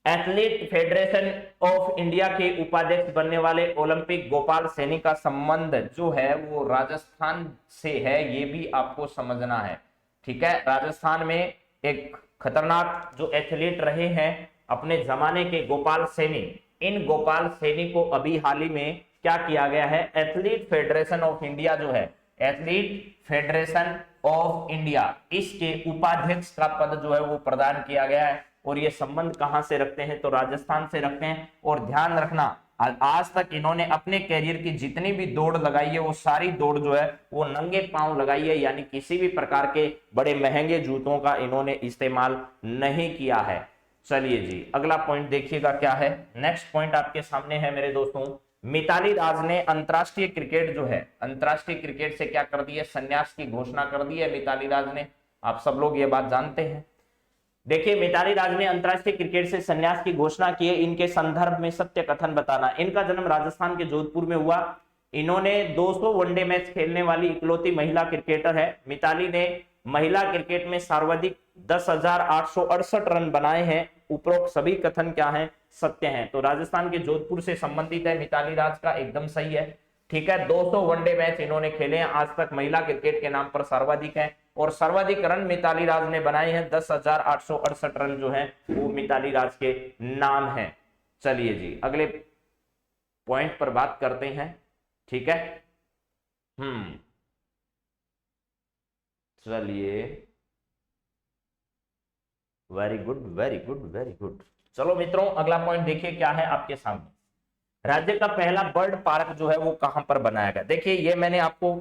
एथलीट फेडरेशन ऑफ इंडिया के उपाध्यक्ष बनने वाले ओलंपिक गोपाल सैनी का संबंध जो है वो राजस्थान से है, ये भी आपको समझना है, ठीक है। राजस्थान में एक खतरनाक जो एथलीट रहे हैं अपने जमाने के गोपाल सैनी, इन गोपाल सैनी को अभी हाल ही में क्या किया गया है? एथलीट फेडरेशन ऑफ इंडिया जो है, एथलीट फेडरेशन ऑफ इंडिया, इसके उपाध्यक्ष का पद जो है वो प्रदान किया गया है। और ये संबंध कहां से रखते हैं? तो राजस्थान से रखते हैं। और ध्यान रखना, आज तक इन्होंने अपने कैरियर की जितनी भी दौड़ लगाई है वो सारी दौड़ जो है वो नंगे पांव लगाई है, यानी किसी भी प्रकार के बड़े महंगे जूतों का इन्होंने इस्तेमाल नहीं किया है। चलिए जी, अगला पॉइंट देखिएगा क्या है। नेक्स्ट पॉइंट आपके सामने है मेरे दोस्तों, मिताली राज ने अंतरराष्ट्रीय क्रिकेट जो है, अंतरराष्ट्रीय क्रिकेट से क्या कर दी है? संन्यास की घोषणा कर दी है मिताली राज ने। आप सब लोग ये बात जानते हैं। देखिए, मिताली राज ने अंतरराष्ट्रीय क्रिकेट से संन्यास की घोषणा की है। इनके संदर्भ में सत्य कथन बताना। इनका जन्म राजस्थान के जोधपुर में हुआ। इन्होंने 200 वनडे मैच खेलने वाली इकलौती महिला क्रिकेटर है। मिताली ने महिला क्रिकेट में सर्वाधिक 10,868 रन बनाए हैं। उपरोक्त सभी कथन क्या हैं? सत्य हैं। तो राजस्थान के जोधपुर से संबंधित है मिताली राज का, एकदम सही है, ठीक है। 200 वनडे मैच इन्होंने खेले हैं, आज तक महिला क्रिकेट के नाम पर सर्वाधिक है। और सर्वाधिक रन मिताली राज ने बनाए हैं, 10,868 रन जो हैं वो मिताली राज के नाम है। चलिए जी, अगले पॉइंट पर बात करते हैं, ठीक है। चलिए, very good very good very good. चलो मित्रों, अगला पॉइंट देखिए क्या है आपके सामने। राज्य का पहला बर्ड पार्क जो है वो कहां पर बनाया गया? देखिए, ये मैंने आपको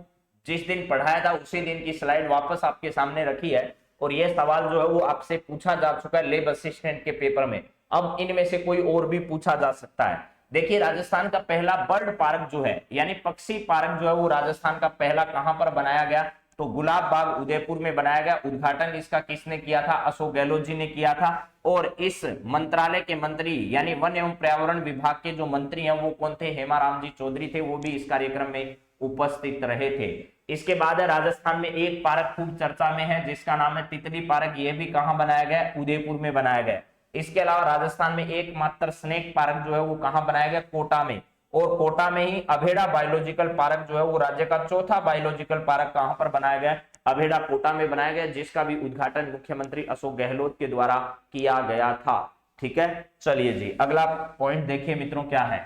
जिस दिन पढ़ाया था उसी दिन की स्लाइड वापस आपके सामने रखी है। और ये सवाल जो है वो आपसे पूछा जा चुका है लेब असिस्टेंट के पेपर में। अब इनमें से कोई और भी पूछा जा सकता है। देखिए, राजस्थान का पहला बर्ड पार्क जो है, यानी पक्षी पार्क जो है वो राजस्थान का पहला कहां पर बनाया गया? तो गुलाब बाग उदयपुर में बनाया गया। उद्घाटन इसका किसने किया था? अशोक गहलोत जी ने किया था। और इस मंत्रालय के मंत्री यानी वन एवं पर्यावरण विभाग के जो मंत्री हैं वो कौन थे? हेमाराम जी चौधरी थे, वो भी इस कार्यक्रम में उपस्थित रहे थे। इसके बाद है राजस्थान में एक पार्क खूब चर्चा में है जिसका नाम है तितली पार्क। यह भी कहां बनाया गया? उदयपुर में बनाया गया। इसके अलावा राजस्थान में एकमात्र स्नेक पार्क जो है वो कहां बनाया गया? कोटा में। और कोटा में ही अभेड़ा बायोलॉजिकल पार्क जो है वो राज्य का चौथा बायोलॉजिकल पार्क कहां पर बनाया गया? अभेड़ा कोटा में बनाया गया, जिसका भी उद्घाटन मुख्यमंत्री अशोक गहलोत के द्वारा किया गया था, ठीक है। चलिए जी, अगला पॉइंट देखिए मित्रों क्या है।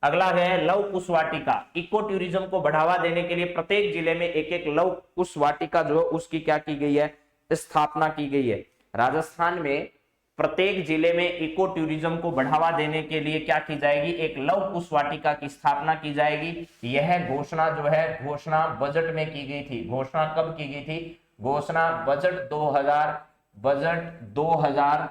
अगला है लव कुश वाटिका। इको टूरिज्म को बढ़ावा देने के लिए प्रत्येक जिले में एक एक लव कुश वाटिका जो है उसकी क्या की गई है? स्थापना की गई है। राजस्थान में प्रत्येक जिले में इको टूरिज्म को बढ़ावा देने के लिए क्या की जाएगी? एक लव कुश वाटिका की स्थापना की जाएगी। यह घोषणा जो है घोषणा बजट में की गई थी। घोषणा कब की गई थी? घोषणा बजट 2000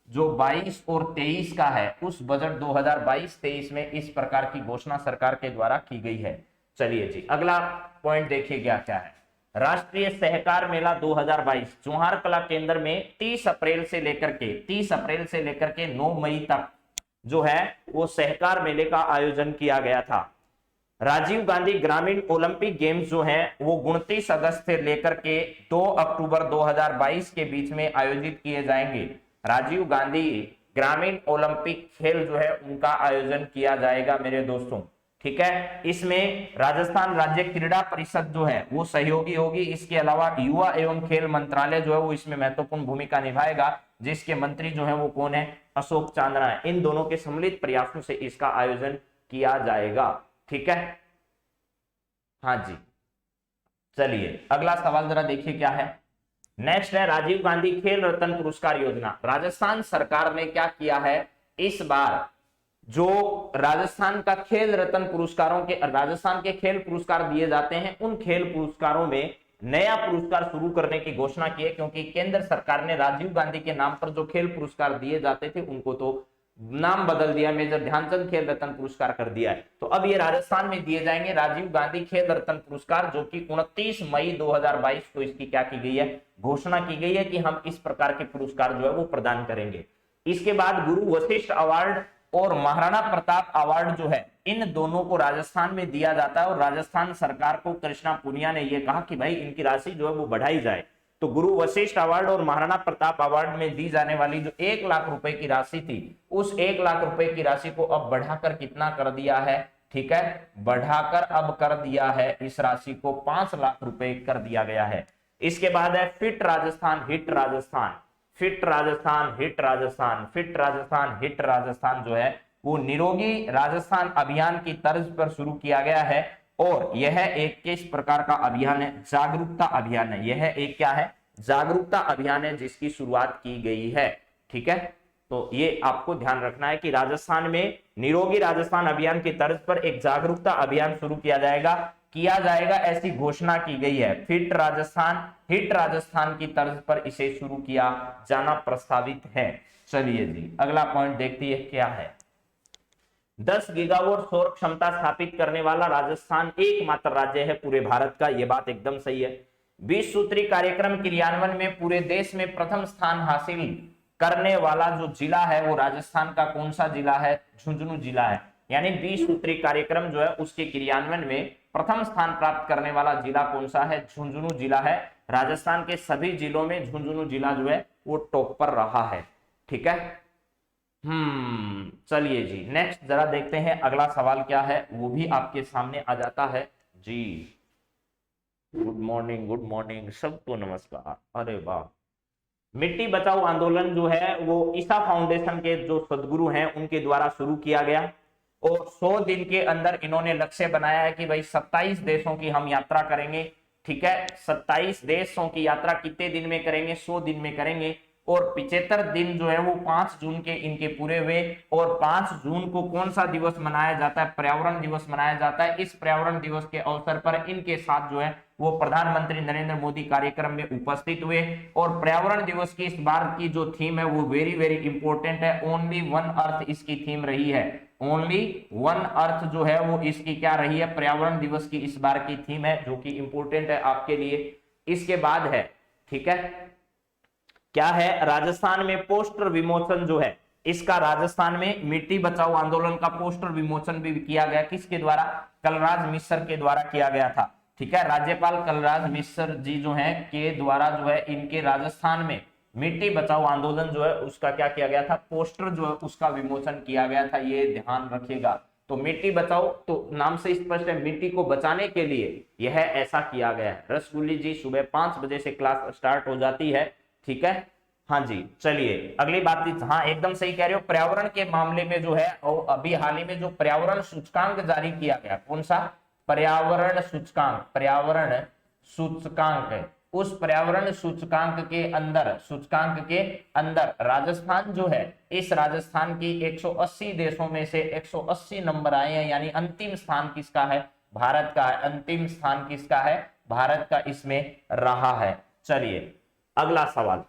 जो 22 और 23 का है, उस बजट 2022-23 में इस प्रकार की घोषणा सरकार के द्वारा की गई है। चलिए जी, अगला पॉइंट देखिए क्या क्या है। राष्ट्रीय सहकार मेला 2022 जोहार कला केंद्र में 30 अप्रैल से लेकर के 9 मई तक जो है वो सहकार मेले का आयोजन किया गया था। राजीव गांधी ग्रामीण ओलंपिक गेम्स जो है वो 29 अगस्त से लेकर के 2 अक्टूबर 2022 के बीच में आयोजित किए जाएंगे। राजीव गांधी ग्रामीण ओलंपिक खेल जो है उनका आयोजन किया जाएगा मेरे दोस्तों, ठीक है। इसमें राजस्थान राज्य क्रीड़ा परिषद जो है वो सहयोगी होगी। इसके अलावा युवा एवं खेल मंत्रालय जो है वो इसमें महत्वपूर्ण भूमिका निभाएगा, जिसके मंत्री जो है वो कौन है, अशोक चांदना है। इन दोनों के सम्मिलित प्रयासों से इसका आयोजन किया जाएगा, ठीक है। हाँ जी, चलिए अगला सवाल जरा देखिए क्या है। नेक्स्ट है राजीव गांधी खेल रत्न पुरस्कार योजना। राजस्थान सरकार ने क्या किया है, इस बार जो राजस्थान का खेल रत्न पुरस्कारों के, राजस्थान के खेल पुरस्कार दिए जाते हैं, उन खेल पुरस्कारों में नया पुरस्कार शुरू करने की घोषणा की है, क्योंकि केंद्र सरकार ने राजीव गांधी के नाम पर जो खेल पुरस्कार दिए जाते थे उनको तो नाम बदल दिया, मेजर ध्यानचंद खेल रत्न पुरस्कार कर दिया है। तो अब ये राजस्थान में दिए जाएंगे राजीव गांधी खेल रत्न पुरस्कार, जो कि 29 मई 2022 को इसकी क्या की गई है, घोषणा की गई है कि हम इस प्रकार के पुरस्कार जो है वो प्रदान करेंगे। इसके बाद गुरु वशिष्ठ अवार्ड और महाराणा प्रताप अवार्ड जो है इन दोनों को राजस्थान में दिया जाता है, और राजस्थान सरकार को कृष्णा पुनिया ने यह कहा कि भाई इनकी राशि जो है वो बढ़ाई जाए। तो गुरु वशिष्ठ अवार्ड और महाराणा प्रताप अवार्ड में दी जाने वाली जो 1 लाख रुपए की राशि थी, उस 1 लाख रुपए की राशि को अब बढ़ाकर कितना कर दिया है, ठीक है, बढ़ाकर अब कर दिया है इस राशि को 5 लाख रुपए कर दिया गया है। इसके बाद है fit Rajasthan hit Rajasthan, fit Rajasthan hit Rajasthan, fit Rajasthan hit Rajasthan जो है वो निरोगी राजस्थान अभियान की तर्ज पर शुरू किया गया है, और यह एक किस प्रकार का अभियान है, जागरूकता अभियान है। यह एक क्या है, जागरूकता अभियान है जिसकी शुरुआत की गई है, ठीक है। तो ये आपको ध्यान रखना है कि राजस्थान में निरोगी राजस्थान अभियान की तर्ज पर एक जागरूकता अभियान शुरू किया जाएगा, ऐसी घोषणा की गई है। फिट राजस्थान हिट राजस्थान की तर्ज पर इसे शुरू किया जाना प्रस्तावित है। चलिए जी अगला पॉइंट देखते हैं क्या है। 10 गीगावाट सौर क्षमता स्थापित करने वाला राजस्थान एकमात्र राज्य है पूरे भारत का, यह बात एकदम सही है। 20 सूत्री कार्यक्रम क्रियान्वयन में पूरे देश में प्रथम स्थान हासिल करने वाला जो जिला है वो राजस्थान का कौन सा जिला है, झुंझुनू जिला है। यानी 20 सूत्री कार्यक्रम जो है उसके क्रियान्वयन में प्रथम स्थान प्राप्त करने वाला जिला कौन सा है, झुंझुनू जिला है। राजस्थान के सभी जिलों में झुंझुनू जिला जो है वो टॉप पर रहा है, ठीक है। चलिए जी नेक्स्ट जरा देखते हैं अगला सवाल क्या है, वो भी आपके सामने आ जाता है जी। गुड मॉर्निंग सबको नमस्कार। अरे वाह, मिट्टी बचाओ आंदोलन जो है वो ईसा फाउंडेशन के जो सदगुरु हैं उनके द्वारा शुरू किया गया, और 100 दिन के अंदर इन्होंने लक्ष्य बनाया है कि भाई 27 देशों की हम यात्रा करेंगे, ठीक है। 27 देशों की यात्रा कितने दिन में करेंगे, 100 दिन में करेंगे, और 75 दिन जो है वो 5 जून के इनके पूरे हुए। और 5 जून को कौन सा दिवस मनाया जाता है, पर्यावरण दिवस मनाया जाता है। इस पर्यावरण दिवस के अवसर पर इनके साथ जो है वो प्रधानमंत्री नरेंद्र मोदी कार्यक्रम में उपस्थित हुए, और पर्यावरण दिवस की इस बार की जो थीम है वो वेरी वेरी इंपॉर्टेंट है, ओनली वन अर्थ इसकी थीम रही है। ओनली वन अर्थ जो है वो इसकी क्या रही है, पर्यावरण दिवस की इस बार की थीम है, जो कि इंपॉर्टेंट है आपके लिए। इसके बाद है, ठीक है, क्या है, राजस्थान में पोस्टर विमोचन जो है इसका, राजस्थान में मिट्टी बचाओ आंदोलन का पोस्टर विमोचन भी किया गया, किसके द्वारा, कलराज मिश्र के द्वारा किया गया था, ठीक है। राज्यपाल कलराज मिश्र जी जो है के द्वारा जो है इनके राजस्थान में मिट्टी बचाओ आंदोलन जो है उसका क्या किया गया था, पोस्टर जो है उसका विमोचन किया गया था, ये ध्यान रखिएगा। तो मिट्टी बचाओ तो नाम से स्पष्ट है, मिट्टी को बचाने के लिए यह ऐसा किया गया है। रसगुल्ली जी सुबह 5 बजे से क्लास स्टार्ट हो जाती है, ठीक है। हाँ जी चलिए अगली बात, हाँ एकदम सही कह रहे हो। पर्यावरण के मामले में जो है और अभी हाल ही में जो पर्यावरण सूचकांक जारी किया गया, कौन सा, पर्यावरण सूचकांक, पर्यावरण सूचकांक, उस पर्यावरण सूचकांक के अंदर राजस्थान जो है, इस राजस्थान की 180 देशों में से 180 नंबर आए हैं, यानी अंतिम स्थान किसका है, भारत का है। अंतिम स्थान किसका है, भारत का इसमें रहा है। चलिए अगला सवाल,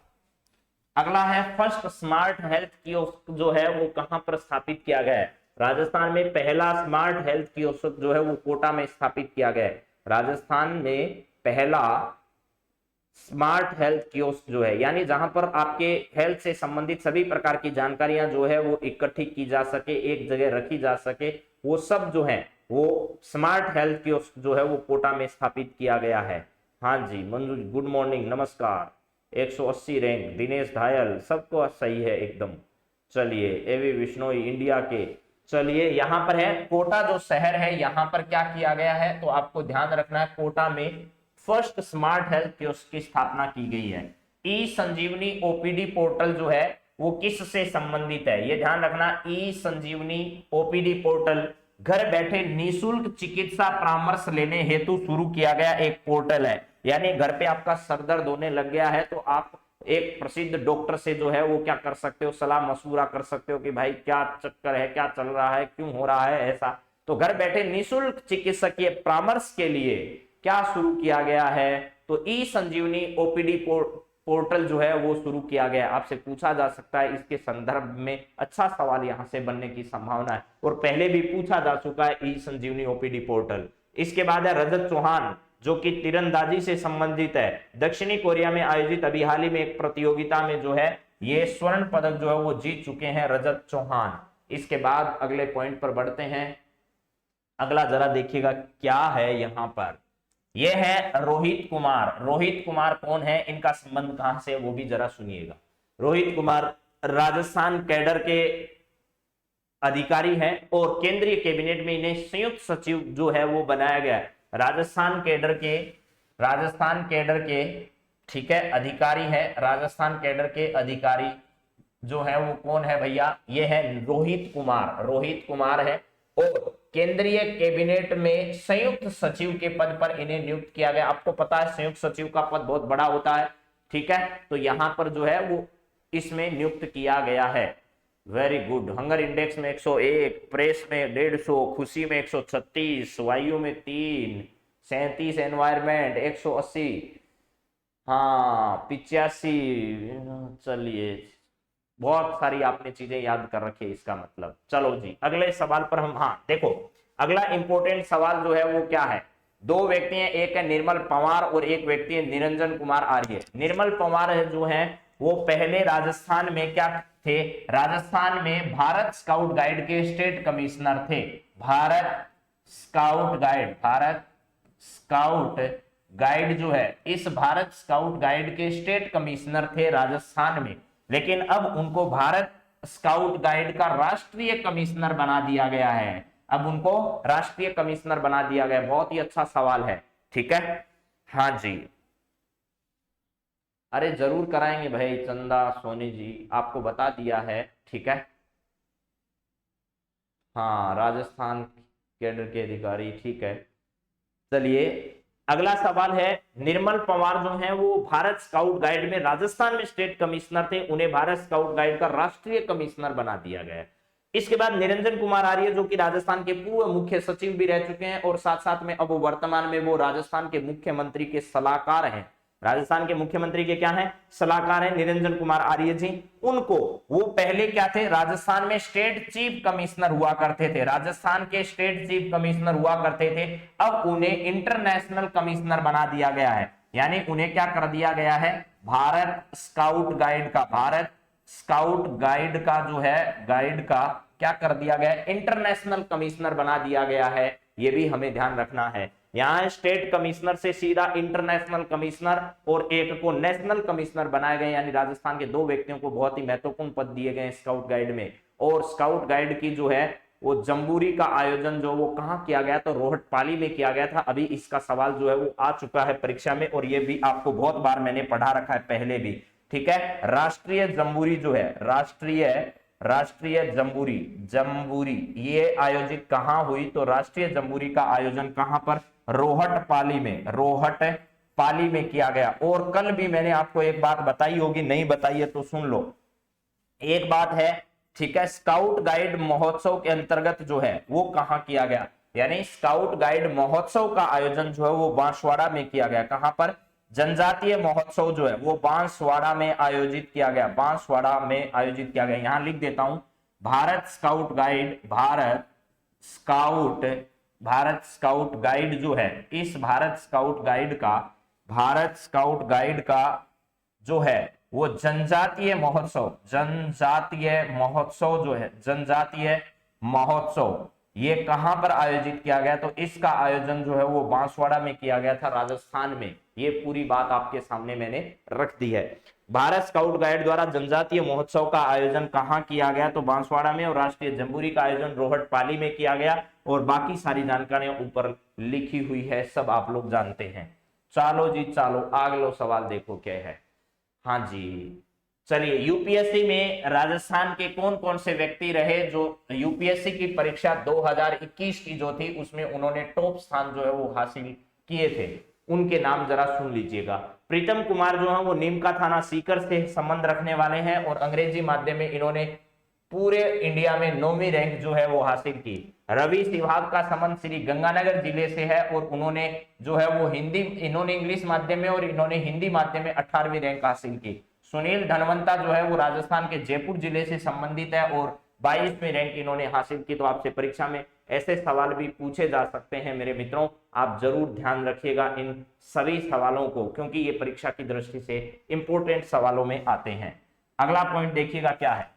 अगला है फर्स्ट स्मार्ट हेल्थ कियोस्क जो है वो कहां पर स्थापित किया गया है। राजस्थान में पहला स्मार्ट हेल्थ कियोस्क जो है वो कोटा में स्थापित किया गया है। राजस्थान में पहला स्मार्ट हेल्थ कियोस्क जो है, यानी जहां पर आपके हेल्थ से संबंधित सभी प्रकार की जानकारियां जो है वो इकट्ठी की जा सके, एक जगह रखी जा सके, वो सब जो है वो स्मार्ट हेल्थ कियोस्क जो है वो कोटा में स्थापित किया गया है। हाँ जी मंजू, गुड मॉर्निंग, नमस्कार। 180 रैंक, दिनेश धायल, सबको सही है एकदम। चलिए एवी विश्नोई इंडिया के, चलिए यहाँ पर है कोटा जो शहर है, यहाँ पर क्या किया गया है, तो आपको ध्यान रखना है कोटा में फर्स्ट स्मार्ट हेल्थ कियोस्क की स्थापना की गई है। ई संजीवनी ओपीडी पोर्टल जो है वो किस से संबंधित है, ये ध्यान रखना। ई संजीवनी ओपीडी पोर्टल घर बैठे निशुल्क चिकित्सा परामर्श लेने हेतु शुरू किया गया एक पोर्टल है। यानी घर पे आपका सर दर्द होने लग गया है तो आप एक प्रसिद्ध डॉक्टर से जो है वो क्या कर सकते हो, सलाह मशवरा कर सकते हो कि भाई क्या चक्कर है, क्या चल रहा है, क्यों हो रहा है ऐसा। तो घर बैठे निशुल्क चिकित्सकीय परामर्श के लिए क्या शुरू किया गया है, तो ई संजीवनी ओपीडी पोर्टल जो है वो शुरू किया गया। आपसे पूछा जा सकता है इसके संदर्भ में, अच्छा सवाल यहां से बनने की संभावना है, और पहले भी पूछा जा चुका है ई संजीवनी ओपीडी पोर्टल। इसके बाद है रजत चौहान जो कि तीरंदाजी से संबंधित है। दक्षिणी कोरिया में आयोजित अभी हाल ही में एक प्रतियोगिता में जो है ये स्वर्ण पदक जो है वो जीत चुके हैं रजत चौहान। इसके बाद अगले पॉइंट पर बढ़ते हैं। अगला जरा देखिएगा क्या है यहाँ पर, यह है रोहित कुमार। रोहित कुमार कौन है, इनका संबंध कहां से, वो भी जरा सुनिएगा। रोहित कुमार राजस्थान कैडर के अधिकारी हैं और केंद्रीय कैबिनेट में इन्हें संयुक्त सचिव जो है वो बनाया गया है। राजस्थान कैडर के ठीक है अधिकारी है, राजस्थान कैडर के अधिकारी जो है वो कौन है भैया, ये है रोहित कुमार। रोहित कुमार है और केंद्रीय कैबिनेट में संयुक्त सचिव के पद पर इन्हें नियुक्त किया गया। आपको पता है संयुक्त सचिव का पद बहुत बड़ा होता है, ठीक है, तो यहां पर जो है वो इसमें नियुक्त किया गया है। Very good. हंगर इंडेक्स में 101, प्रेस में 150, खुशी में 136, वायु में 3, 37 एनवायरमेंट 180, हाँ 85। चलिए बहुत सारी आपने चीजें याद कर रखी है इसका मतलब। चलो जी अगले सवाल पर हम, हाँ देखो अगला इंपॉर्टेंट सवाल जो है वो क्या है, दो व्यक्ति हैं, एक है निर्मल पंवार और एक व्यक्ति है निरंजन कुमार आर्य। निर्मल पंवार है जो है वो पहले राजस्थान में क्या थे, राजस्थान में भारत स्काउट गाइड के स्टेट कमिश्नर थे। भारत स्काउट गाइड जो है, इस भारत स्काउट गाइड के स्टेट कमिश्नर थे राजस्थान में, लेकिन अब उनको भारत स्काउट गाइड का राष्ट्रीय कमिश्नर बना दिया गया है। अब उनको राष्ट्रीय कमिश्नर बना दिया गया। बहुत ही अच्छा सवाल है, ठीक है। हाँ जी अरे जरूर कराएंगे भाई, चंदा सोनी जी आपको बता दिया है, ठीक है। हाँ राजस्थान कैडर के अधिकारी, ठीक है। चलिए अगला सवाल है, निर्मल पंवार जो है वो भारत स्काउट गाइड में राजस्थान में स्टेट कमिश्नर थे, उन्हें भारत स्काउट गाइड का राष्ट्रीय कमिश्नर बना दिया गया। इसके बाद निरंजन कुमार आर्य जो कि राजस्थान के पूर्व मुख्य सचिव भी रह चुके हैं और साथ साथ में अब वर्तमान में वो राजस्थान के मुख्यमंत्री के सलाहकार हैं। राजस्थान के मुख्यमंत्री के क्या हैं, सलाहकार हैं निरंजन कुमार आर्य जी। उनको वो पहले क्या थे, राजस्थान में स्टेट चीफ कमिश्नर हुआ करते थे, राजस्थान के स्टेट चीफ कमिश्नर हुआ करते थे। अब उन्हें इंटरनेशनल कमिश्नर बना दिया गया है, यानी उन्हें क्या कर दिया गया है, भारत स्काउट गाइड का जो है गाइड का क्या कर दिया गया है, इंटरनेशनल कमिश्नर बना दिया गया है। ये भी हमें ध्यान रखना है, यहाँ स्टेट कमिश्नर से सीधा इंटरनेशनल कमिश्नर और एक को नेशनल कमिश्नर बनाए गए, यानी राजस्थान के दो व्यक्तियों को बहुत ही महत्वपूर्ण पद दिए गए स्काउट गाइड में। और स्काउट गाइड की जो है वो जम्बूरी का आयोजन जो वो कहाँ किया गया, तो रोहटपाली में किया गया था। अभी इसका सवाल जो है वो आ चुका है परीक्षा में और ये भी आपको बहुत बार मैंने पढ़ा रखा है पहले भी, ठीक है। राष्ट्रीय जम्बूरी जो है, राष्ट्रीय जम्बूरी ये आयोजित कहां हुई, तो राष्ट्रीय जम्बूरी का आयोजन कहां पर, रोहटपाली में किया गया। और कल भी मैंने आपको एक बात बताई होगी, नहीं बताई है तो सुन लो। एक बात है, ठीक है, स्काउट गाइड महोत्सव के अंतर्गत जो है वो कहां किया गया, यानी स्काउट गाइड महोत्सव का आयोजन जो है वो बांसवाड़ा में किया गया। कहां पर, जनजातीय महोत्सव जो है वो बांसवाड़ा में आयोजित किया गया, यहां लिख देता हूं, भारत स्काउट गाइड जो है, इस भारत स्काउट गाइड का भारत स्काउट गाइड का जो है वो जनजातीय महोत्सव जो है, जनजातीय महोत्सव, ये कहां पर आयोजित किया गया? तो इसका आयोजन जो है वो बांसवाड़ा में किया गया था, राजस्थान में। ये पूरी बात आपके सामने मैंने रख दी है। भारत स्काउट गाइड द्वारा जनजातीय महोत्सव का आयोजन कहां किया गया? तो बांसवाड़ा में। और राष्ट्रीय जम्बूरी का आयोजन रोहट पाली में किया गया। और बाकी सारी जानकारियां ऊपर लिखी हुई है, सब आप लोग जानते हैं। चलो जी चलो, अगला सवाल देखो क्या है। हाँ जी, चलिए, यूपीएससी में राजस्थान के कौन कौन से व्यक्ति रहे जो यूपीएससी की परीक्षा 2021 की जो थी उसमें उन्होंने टॉप स्थान जो है वो हासिल किए थे, उनके नाम जरा सुन लीजिएगा। प्रीतम कुमार जो है वो नीमका थाना सीकर से संबंध रखने वाले हैं और अंग्रेजी माध्यम में इन्होंने पूरे इंडिया में 9वीं रैंक जो है वो हासिल की। रवि सिवाग का संबंध श्री गंगानगर जिले से है और उन्होंने जो है वो हिंदी, इन्होंने इंग्लिश माध्यम में और इन्होंने हिंदी माध्यम में 18वीं रैंक हासिल की। सुनील धनवंता जो है वो राजस्थान के जयपुर जिले से संबंधित है और 22वीं रैंक इन्होंने हासिल की। तो आपसे परीक्षा में ऐसे सवाल भी पूछे जा सकते हैं मेरे मित्रों, आप जरूर ध्यान रखिएगा इन सभी सवालों को, क्योंकि ये परीक्षा की दृष्टि से इंपोर्टेंट सवालों में आते हैं। अगला पॉइंट देखिएगा क्या है।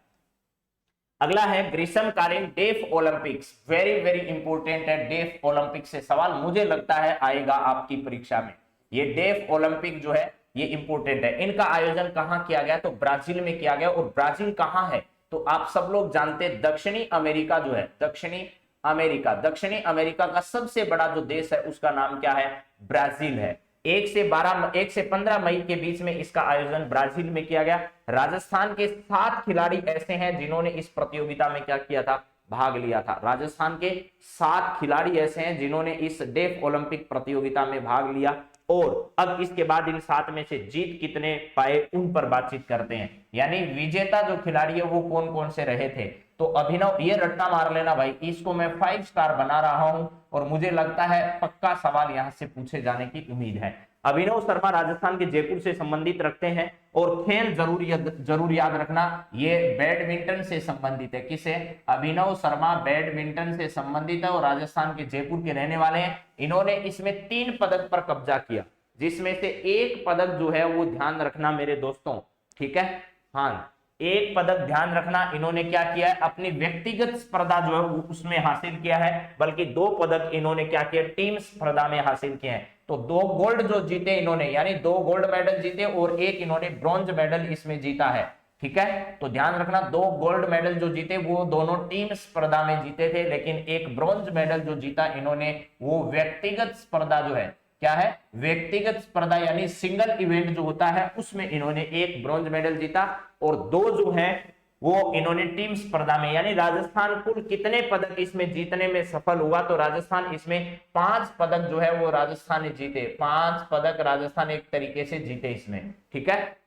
अगला है ग्रीष्मकालीन deaf Olympics. Very very important है, डेफ ओलंपिक से सवाल मुझे लगता है आएगा आपकी परीक्षा में। ये डेफ ओलंपिक जो है ये इंपोर्टेंट है। इनका आयोजन कहां किया गया? तो ब्राजील में किया गया। और ब्राजील कहां है? तो आप सब लोग जानते हैं दक्षिणी अमेरिका जो है, दक्षिणी अमेरिका का सबसे बड़ा जो देश है उसका नाम क्या है? ब्राजील है। 1 से 15 मई के बीच में इसका आयोजन ब्राजील में किया गया। राजस्थान के 7 खिलाड़ी ऐसे हैं जिन्होंने इस प्रतियोगिता में क्या किया था? भाग लिया था। राजस्थान के 7 खिलाड़ी ऐसे हैं जिन्होंने इस डेफ ओलंपिक प्रतियोगिता में भाग लिया। और अब इसके बाद इन 7 में से जीत कितने पाए उन पर बातचीत करते हैं, यानी विजेता जो खिलाड़ी है वो कौन कौन से रहे थे। तो अभिनव, ये रट्टा मार लेना भाई, इसको मैं 5 स्टार बना रहा हूं और मुझे लगता है पक्का सवाल यहां से पूछे जाने की उम्मीद है। अभिनव शर्मा राजस्थान के जयपुर से संबंधित रखते हैं और खेल जरूर याद रखना, ये बैडमिंटन से संबंधित है। किसे? अभिनव शर्मा बैडमिंटन से संबंधित है और राजस्थान के जयपुर के रहने वाले हैं। इन्होंने इसमें 3 पदक पर कब्जा किया, जिसमें से 1 पदक जो है वो ध्यान रखना मेरे दोस्तों, ठीक है। हाँ, 1 पदक ध्यान रखना, इन्होंने क्या किया है? अपनी व्यक्तिगत स्पर्धा जो है उसमें हासिल किया है, बल्कि 2 पदक इन्होंने क्या किया? टीम स्पर्धा में हासिल किए हैं। तो 2 गोल्ड जो जीते इन्होंने, यानी 2 गोल्ड मेडल जीते और 1 इन्होंने ब्रॉन्ज मेडल इसमें जीता है, ठीक है। तो ध्यान रखना, 2 गोल्ड मेडल जो जीते वो दोनों टीम स्पर्धा में जीते थे, लेकिन 1 ब्रॉन्ज मेडल जो जीता इन्होंने वो व्यक्तिगत स्पर्धा जो है, क्या है? व्यक्तिगत स्पर्धा, यानी सिंगल इवेंट जो होता है उसमें इन्होंने 1 ब्रॉन्ज मेडल जीता और 2 जो है वो इन्होंने टीम स्पर्धा में, यानी राजस्थान कुल कितने पदक इसमें जीतने में सफल हुआ? तो राजस्थान इसमें 5 पदक जो है वो राजस्थान ने जीते, 5 पदक राजस्थान एक तरीके से जीते इसमें, ठीक है।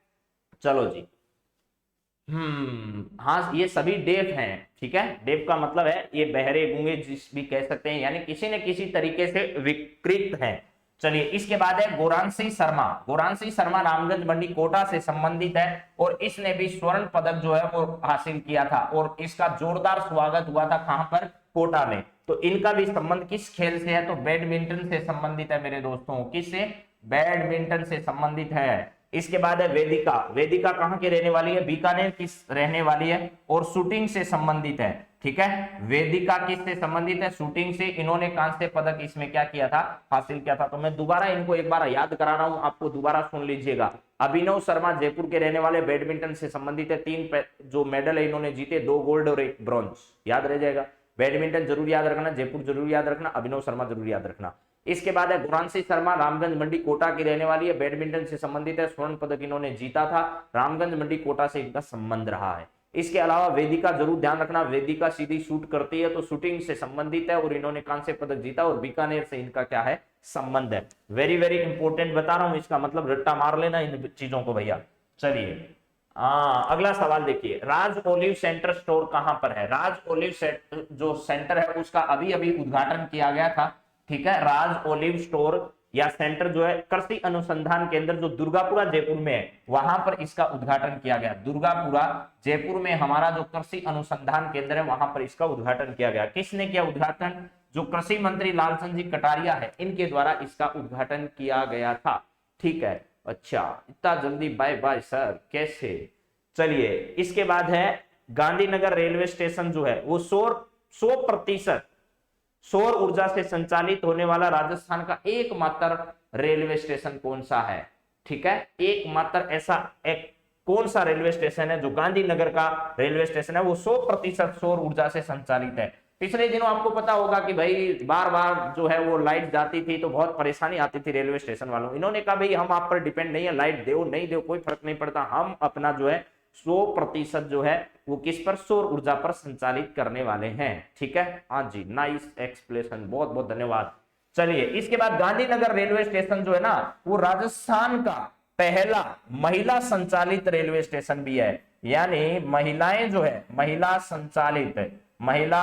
चलो जी, हाँ, ये सभी डेफ हैं, ठीक है। डेफ का मतलब है ये बहरे गूंगे जिस भी कह सकते हैं, यानी किसी न किसी तरीके से विकृत हैं। चलिए, इसके बाद है गोरांशी शर्मा। गोरांशी शर्मा रामगंज मंडी कोटा से संबंधित है और इसने भी स्वर्ण पदक जो है वो हासिल किया था और इसका जोरदार स्वागत हुआ था कहां पर? कोटा में। तो इनका भी संबंध किस खेल से है? तो बैडमिंटन से संबंधित है मेरे दोस्तों। किससे? बैडमिंटन से संबंधित है। इसके बाद है वेदिका। वेदिका कहां की रहने वाली है? बीकानेर की रहने वाली है और शूटिंग से संबंधित है, ठीक है। वेदिका किससे संबंधित है? शूटिंग से। इन्होंने कांस्य पदक इसमें क्या किया था? हासिल किया था। तो मैं दोबारा इनको एक बार याद करा रहा हूं, आपको दोबारा सुन लीजिएगा। अभिनव शर्मा जयपुर के रहने वाले, बैडमिंटन से संबंधित है, 3 जो मेडल है इन्होंने जीते, 2 गोल्ड और 1 ब्रॉन्ज, याद रह जाएगा। बैडमिंटन जरूर याद रखना, जयपुर जरूर याद रखना, अभिनव शर्मा जरूर याद रखना। इसके बाद है गोरांशी शर्मा रामगंज मंडी कोटा की रहने वाली है, बैडमिंटन से संबंधित है, स्वर्ण पदक इन्होंने जीता था, रामगंज मंडी कोटा से इनका संबंध रहा है। इसके अलावा वेदिका जरूर ध्यान रखना, वेदिका सीधी शूट करती है तो शूटिंग से संबंधित है और इन्होंने कांस्य पदक जीता और बीकानेर से इनका क्या है? संबंध है। वेरी वेरी इंपोर्टेंट बता रहा हूं, इसका मतलब रट्टा मार लेना इन चीजों को भैया। चलिए, अगला सवाल देखिए, राज ओलिव सेंटर स्टोर कहां पर है? राज ओलिव जो सेंटर है उसका अभी अभी उद्घाटन किया गया था, ठीक है। राज ओलिव स्टोर या सेंटर जो है कृषि अनुसंधान केंद्र जो दुर्गापुरा जयपुर में है, वहां पर इसका उद्घाटन किया गया। दुर्गापुरा जयपुर में हमारा जो कृषि अनुसंधान केंद्र है वहां पर इसका उद्घाटन किया गया। किसने किया उद्घाटन? जो कृषि मंत्री लालचंद जी कटारिया है, इनके द्वारा इसका उद्घाटन किया गया था, ठीक है, अच्छा इतना जल्दी बाय बाय सर, कैसे? चलिए, इसके बाद है गांधीनगर रेलवे स्टेशन जो है वो 100% सौर ऊर्जा से संचालित होने वाला राजस्थान का एकमात्र रेलवे स्टेशन कौन सा है? ठीक है, एकमात्र ऐसा एक कौन सा रेलवे स्टेशन है जो गांधीनगर का रेलवे स्टेशन है वो 100% सौर ऊर्जा से संचालित है। पिछले दिनों आपको पता होगा कि भाई बार बार जो है वो लाइट जाती थी तो बहुत परेशानी आती थी रेलवे स्टेशन वालों। इन्होंने कहा भाई हम आप पर डिपेंड नहीं है, लाइट दो नहीं दो कोई फर्क नहीं पड़ता, हम अपना जो है 100% जो है वो किस पर, सौर ऊर्जा पर संचालित करने वाले हैं। ठीक है, हाँ जी, नाइस एक्सप्लेनेशन, बहुत बहुत धन्यवाद। चलिए, इसके बाद गांधीनगर रेलवे स्टेशन जो है ना वो राजस्थान का पहला महिला संचालित रेलवे स्टेशन भी है, यानी महिलाएं जो है महिला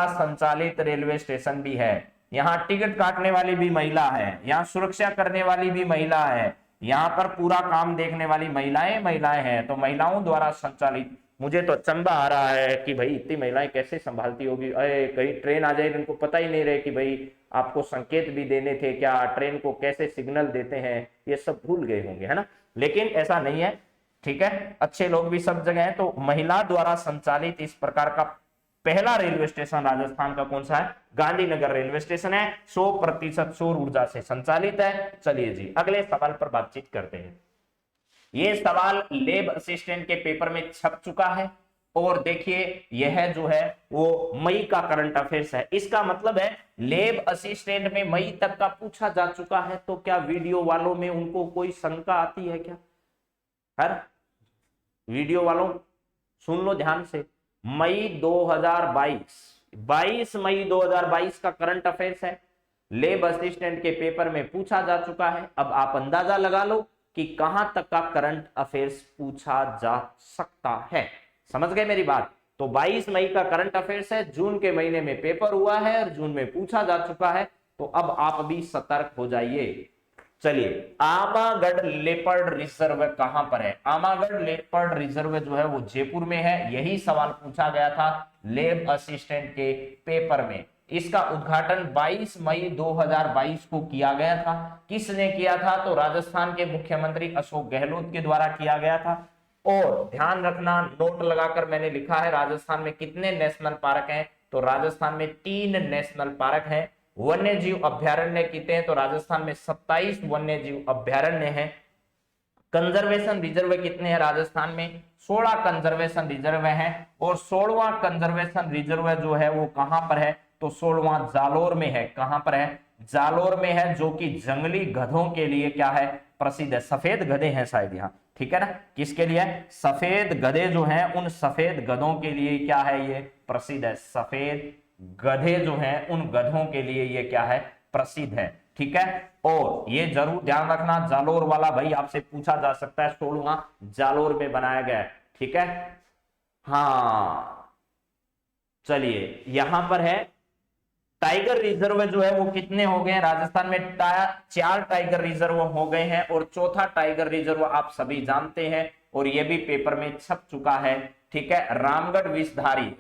संचालित रेलवे स्टेशन भी है। यहाँ टिकट काटने वाली भी महिला है, यहाँ सुरक्षा करने वाली भी महिला है, यहाँ पर पूरा काम देखने वाली महिलाएं हैं, तो महिलाओं द्वारा संचालित। मुझे तो अचंभा आ रहा है कि भाई इतनी महिलाएं कैसे संभालती होगी, अरे कहीं ट्रेन आ जाए इनको पता ही नहीं रहे कि भाई आपको संकेत भी देने थे क्या, ट्रेन को कैसे सिग्नल देते हैं, ये सब भूल गए होंगे, है ना। लेकिन ऐसा नहीं है, ठीक है, अच्छे लोग भी सब जगह हैं। तो महिला द्वारा संचालित इस प्रकार का पहला रेलवे स्टेशन राजस्थान का कौन सा है? गांधीनगर रेलवे स्टेशन है, 100% सौर ऊर्जा से संचालित है। चलिए जी, अगले सवाल पर बातचीत करते हैं। ये सवाल लैब असिस्टेंट के पेपर में छप चुका है और देखिए यह जो है वो मई का करंट अफेयर्स है। इसका मतलब है लैब असिस्टेंट में मई तक का पूछा जा चुका है, तो क्या वीडियो वालों में उनको कोई शंका आती है क्या? हर वीडियो वालों सुन लो ध्यान से, मई 2022 22 मई 2022 का करंट अफेयर्स है, लैब असिस्टेंट के पेपर में पूछा जा चुका है। अब आप अंदाजा लगा लो कि कहां तक का करंट अफेयर्स पूछा जा सकता है। समझ गए मेरी बात? तो 22 मई का करंट अफेयर्स है, जून के महीने में पेपर हुआ है और जून में पूछा जा चुका है, तो अब आप भी सतर्क हो जाइए। चलिए, आमागढ़ लेपर्ड रिजर्व कहां पर है? आमागढ़ लेपर्ड रिजर्व जो है वो जयपुर में है। यही सवाल पूछा गया था लैब असिस्टेंट के पेपर में। इसका उद्घाटन 22 मई 2022 को किया गया था। किसने किया था? तो राजस्थान के मुख्यमंत्री अशोक गहलोत के द्वारा किया गया था। और ध्यान रखना, नोट लगाकर मैंने लिखा है राजस्थान में कितने नेशनल पार्क हैं? तो राजस्थान में 3 नेशनल पार्क हैं। वन्य जीव अभ्यारण्य कितने हैं? तो राजस्थान में 27 वन्य जीव अभ्यारण्य हैं। कंजर्वेशन रिजर्व कितने हैं? राजस्थान में 16 कंजर्वेशन रिजर्व हैं। और 16वां कंजर्वेशन रिजर्व जो है वो कहां पर है? तो 16वां जालोर में है। कहां पर है? जालोर में है, जो कि जंगली गधों के लिए क्या है? प्रसिद्ध है। सफेद गधे हैं शायद यहाँ, ठीक है ना। किसके लिए? सफेद गधे जो हैं, उन सफेद गधों के लिए क्या है? ये प्रसिद्ध है। सफेद गधे जो हैं उन गधों के लिए ये क्या है? प्रसिद्ध है, ठीक है। और ये जरूर ध्यान रखना, जालोर वाला भाई आपसे पूछा जा सकता है, 16वां जालोर में बनाया गया है, ठीक है। हाँ, चलिए, यहां पर है टाइगर रिजर्व जो है वो कितने हो गए? राजस्थान में 4 टाइगर रिजर्व हो गए हैं और चौथा टाइगर रिजर्व आप सभी जानते हैं और ये भी पेपर में छप चुका है, ठीक है। रामगढ़ विषधारी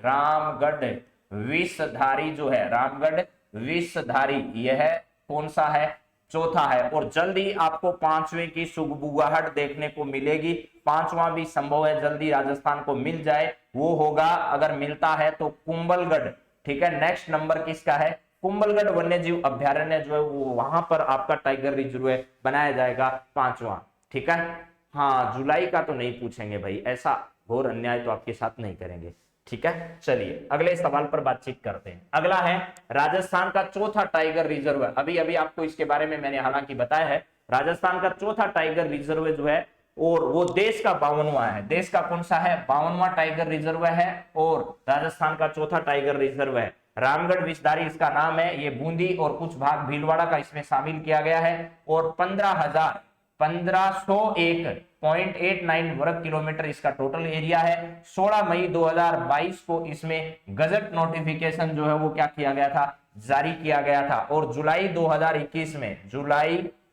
जो है, रामगढ़ विषधारी, यह कौन सा है? चौथा है। और जल्दी आपको 5वें की सुगबुगाहट देखने को मिलेगी। 5वां भी संभव है जल्दी राजस्थान को मिल जाए, वो होगा अगर मिलता है तो कुंभलगढ़, ठीक है। नेक्स्ट नंबर किसका है? कुंभलगढ़ वन्य जीव अभ्यारण्य जो है वो वहां पर आपका टाइगर रिजर्व बनाया जाएगा 5वां, ठीक है। हाँ, जुलाई का तो नहीं पूछेंगे भाई, ऐसा घोर अन्याय तो आपके साथ नहीं करेंगे, ठीक है। चलिए अगले सवाल पर बातचीत करते हैं। अगला है राजस्थान का चौथा टाइगर रिजर्व। अभी अभी आपको इसके बारे में मैंने हालांकि बताया है। राजस्थान का चौथा टाइगर रिजर्व जो है और वो देश का 52वां है। देश का कौन सा है? 52वां टाइगर रिजर्व है और राजस्थान का चौथा टाइगर रिजर्व है। रामगढ़ विषधारी इसका नाम है। ये बूंदी और कुछ भाग भीलवाड़ा का इसमें शामिल किया गया है और 1501.89 वर्ग किलोमीटर इसका टोटल एरिया है। 16 मई 2022 को इसमें गजट नोटिफिकेशन जो है वो क्या किया गया था? जारी किया गया था। और जुलाई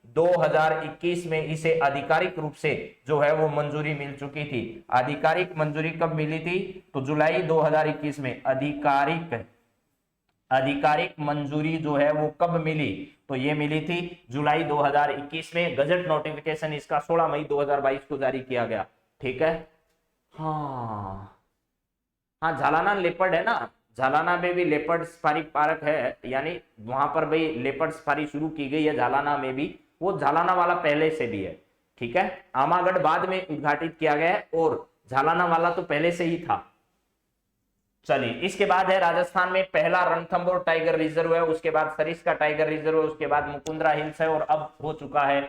2021 में इसे आधिकारिक रूप से जो है वो मंजूरी मिल चुकी थी। आधिकारिक मंजूरी कब मिली थी? तो जुलाई 2021 में आधिकारिक मंजूरी जो है वो कब मिली? तो ये मिली थी जुलाई 2021 में। गजट नोटिफिकेशन इसका 16 मई 2022 को जारी किया गया। ठीक है। हाँ हाँ, झालाना लेपर्ड है ना, झालाना में भी लेपर्ड सफारी पार्क है, यानी वहां पर भाई लेपर्ड सफारी शुरू की गई है झालाना में भी। वो झालाना वाला पहले से भी है। ठीक है। आमागढ़ बाद में उद्घाटित किया गया है और झालाना वाला तो पहले से ही था। चलिए, इसके बाद है राजस्थान में पहला रणथंभौर टाइगर रिजर्व है, उसके बाद सरिस्का टाइगर रिजर्व है, उसके बाद मुकुंदरा हिल्स है और अब हो चुका है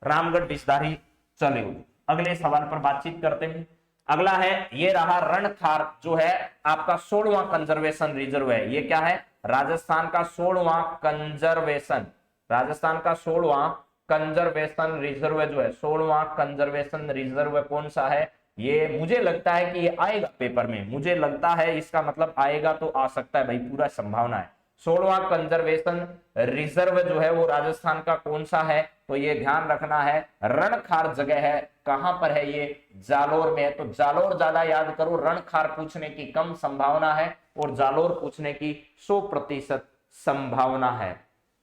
रामगढ़ बिस्दारी। चलिए अगले सवाल पर बातचीत करते हैं। अगला है, ये रहा रणथार, जो है आपका 16वां कंजर्वेशन रिजर्व है। ये क्या है? राजस्थान का 16वां कंजर्वेशन, राजस्थान का 16वां कंजर्वेशन रिजर्व जो है, 16वां कंजर्वेशन रिजर्व कौन सा है? ये मुझे लगता है कि ये आएगा पेपर में, मुझे लगता है इसका मतलब आएगा तो आ सकता है भाई, पूरा संभावना है। 16वां कंजर्वेशन रिजर्व जो है वो राजस्थान का कौन सा है? तो ये ध्यान रखना है, रणखार जगह है। कहां पर है ये? जालोर में है। तो जालोर ज्यादा याद करो, रणखार पूछने की कम संभावना है और जालोर पूछने की 100% संभावना है।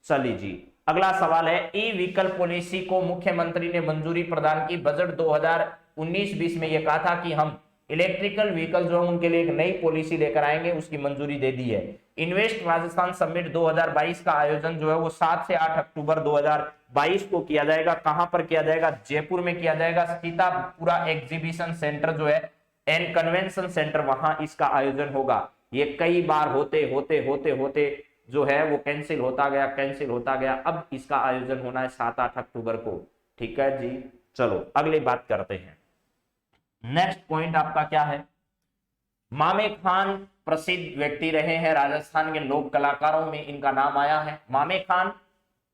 चलिए जी, अगला सवाल है, ई व्हीकल पॉलिसी को मुख्यमंत्री ने मंजूरी प्रदान की। बजट 2019-20 में यह कहा था कि हम इलेक्ट्रिकल व्हीकल जो है उनके लिए एक नई पॉलिसी लेकर आएंगे, उसकी मंजूरी दे दी है। इन्वेस्ट राजस्थान समिट 2022 का आयोजन जो है वो 7 से 8 अक्टूबर 2022 को किया जाएगा। कहां पर किया जाएगा? जयपुर में किया जाएगा। सीतापुरा एग्जीबिशन सेंटर जो है एंड कन्वेंशन सेंटर, वहां इसका आयोजन होगा। ये कई बार होते होते होते होते जो है वो कैंसिल होता गया, कैंसिल होता गया। अब इसका आयोजन होना है 7-8 अक्टूबर को। ठीक है जी। चलो अगली बात करते हैं। नेक्स्ट पॉइंट आपका क्या है? मामे खान प्रसिद्ध व्यक्ति रहे हैं, राजस्थान के लोक कलाकारों में इनका नाम आया है। मामे खान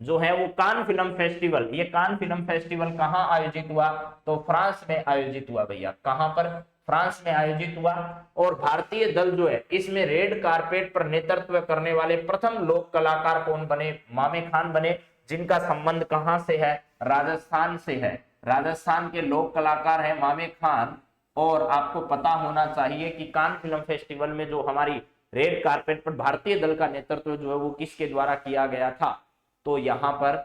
जो है वो कान फिल्म फेस्टिवल, ये कान फिल्म फेस्टिवल कहां आयोजित हुआ? तो फ्रांस में आयोजित हुआ भैया। कहां पर? फ्रांस में आयोजित हुआ। और भारतीय दल जो है इसमें रेड कारपेट पर नेतृत्व करने वाले प्रथम लोक कलाकार कौन बने? मामे खान बने, जिनका संबंध कहां से है? राजस्थान से है। राजस्थान के लोक कलाकार हैं मामे खान। और आपको पता होना चाहिए कि कान फिल्म फेस्टिवल में जो हमारी रेड कारपेट पर भारतीय दल का नेतृत्व जो है वो किसके द्वारा किया गया था? तो यहां पर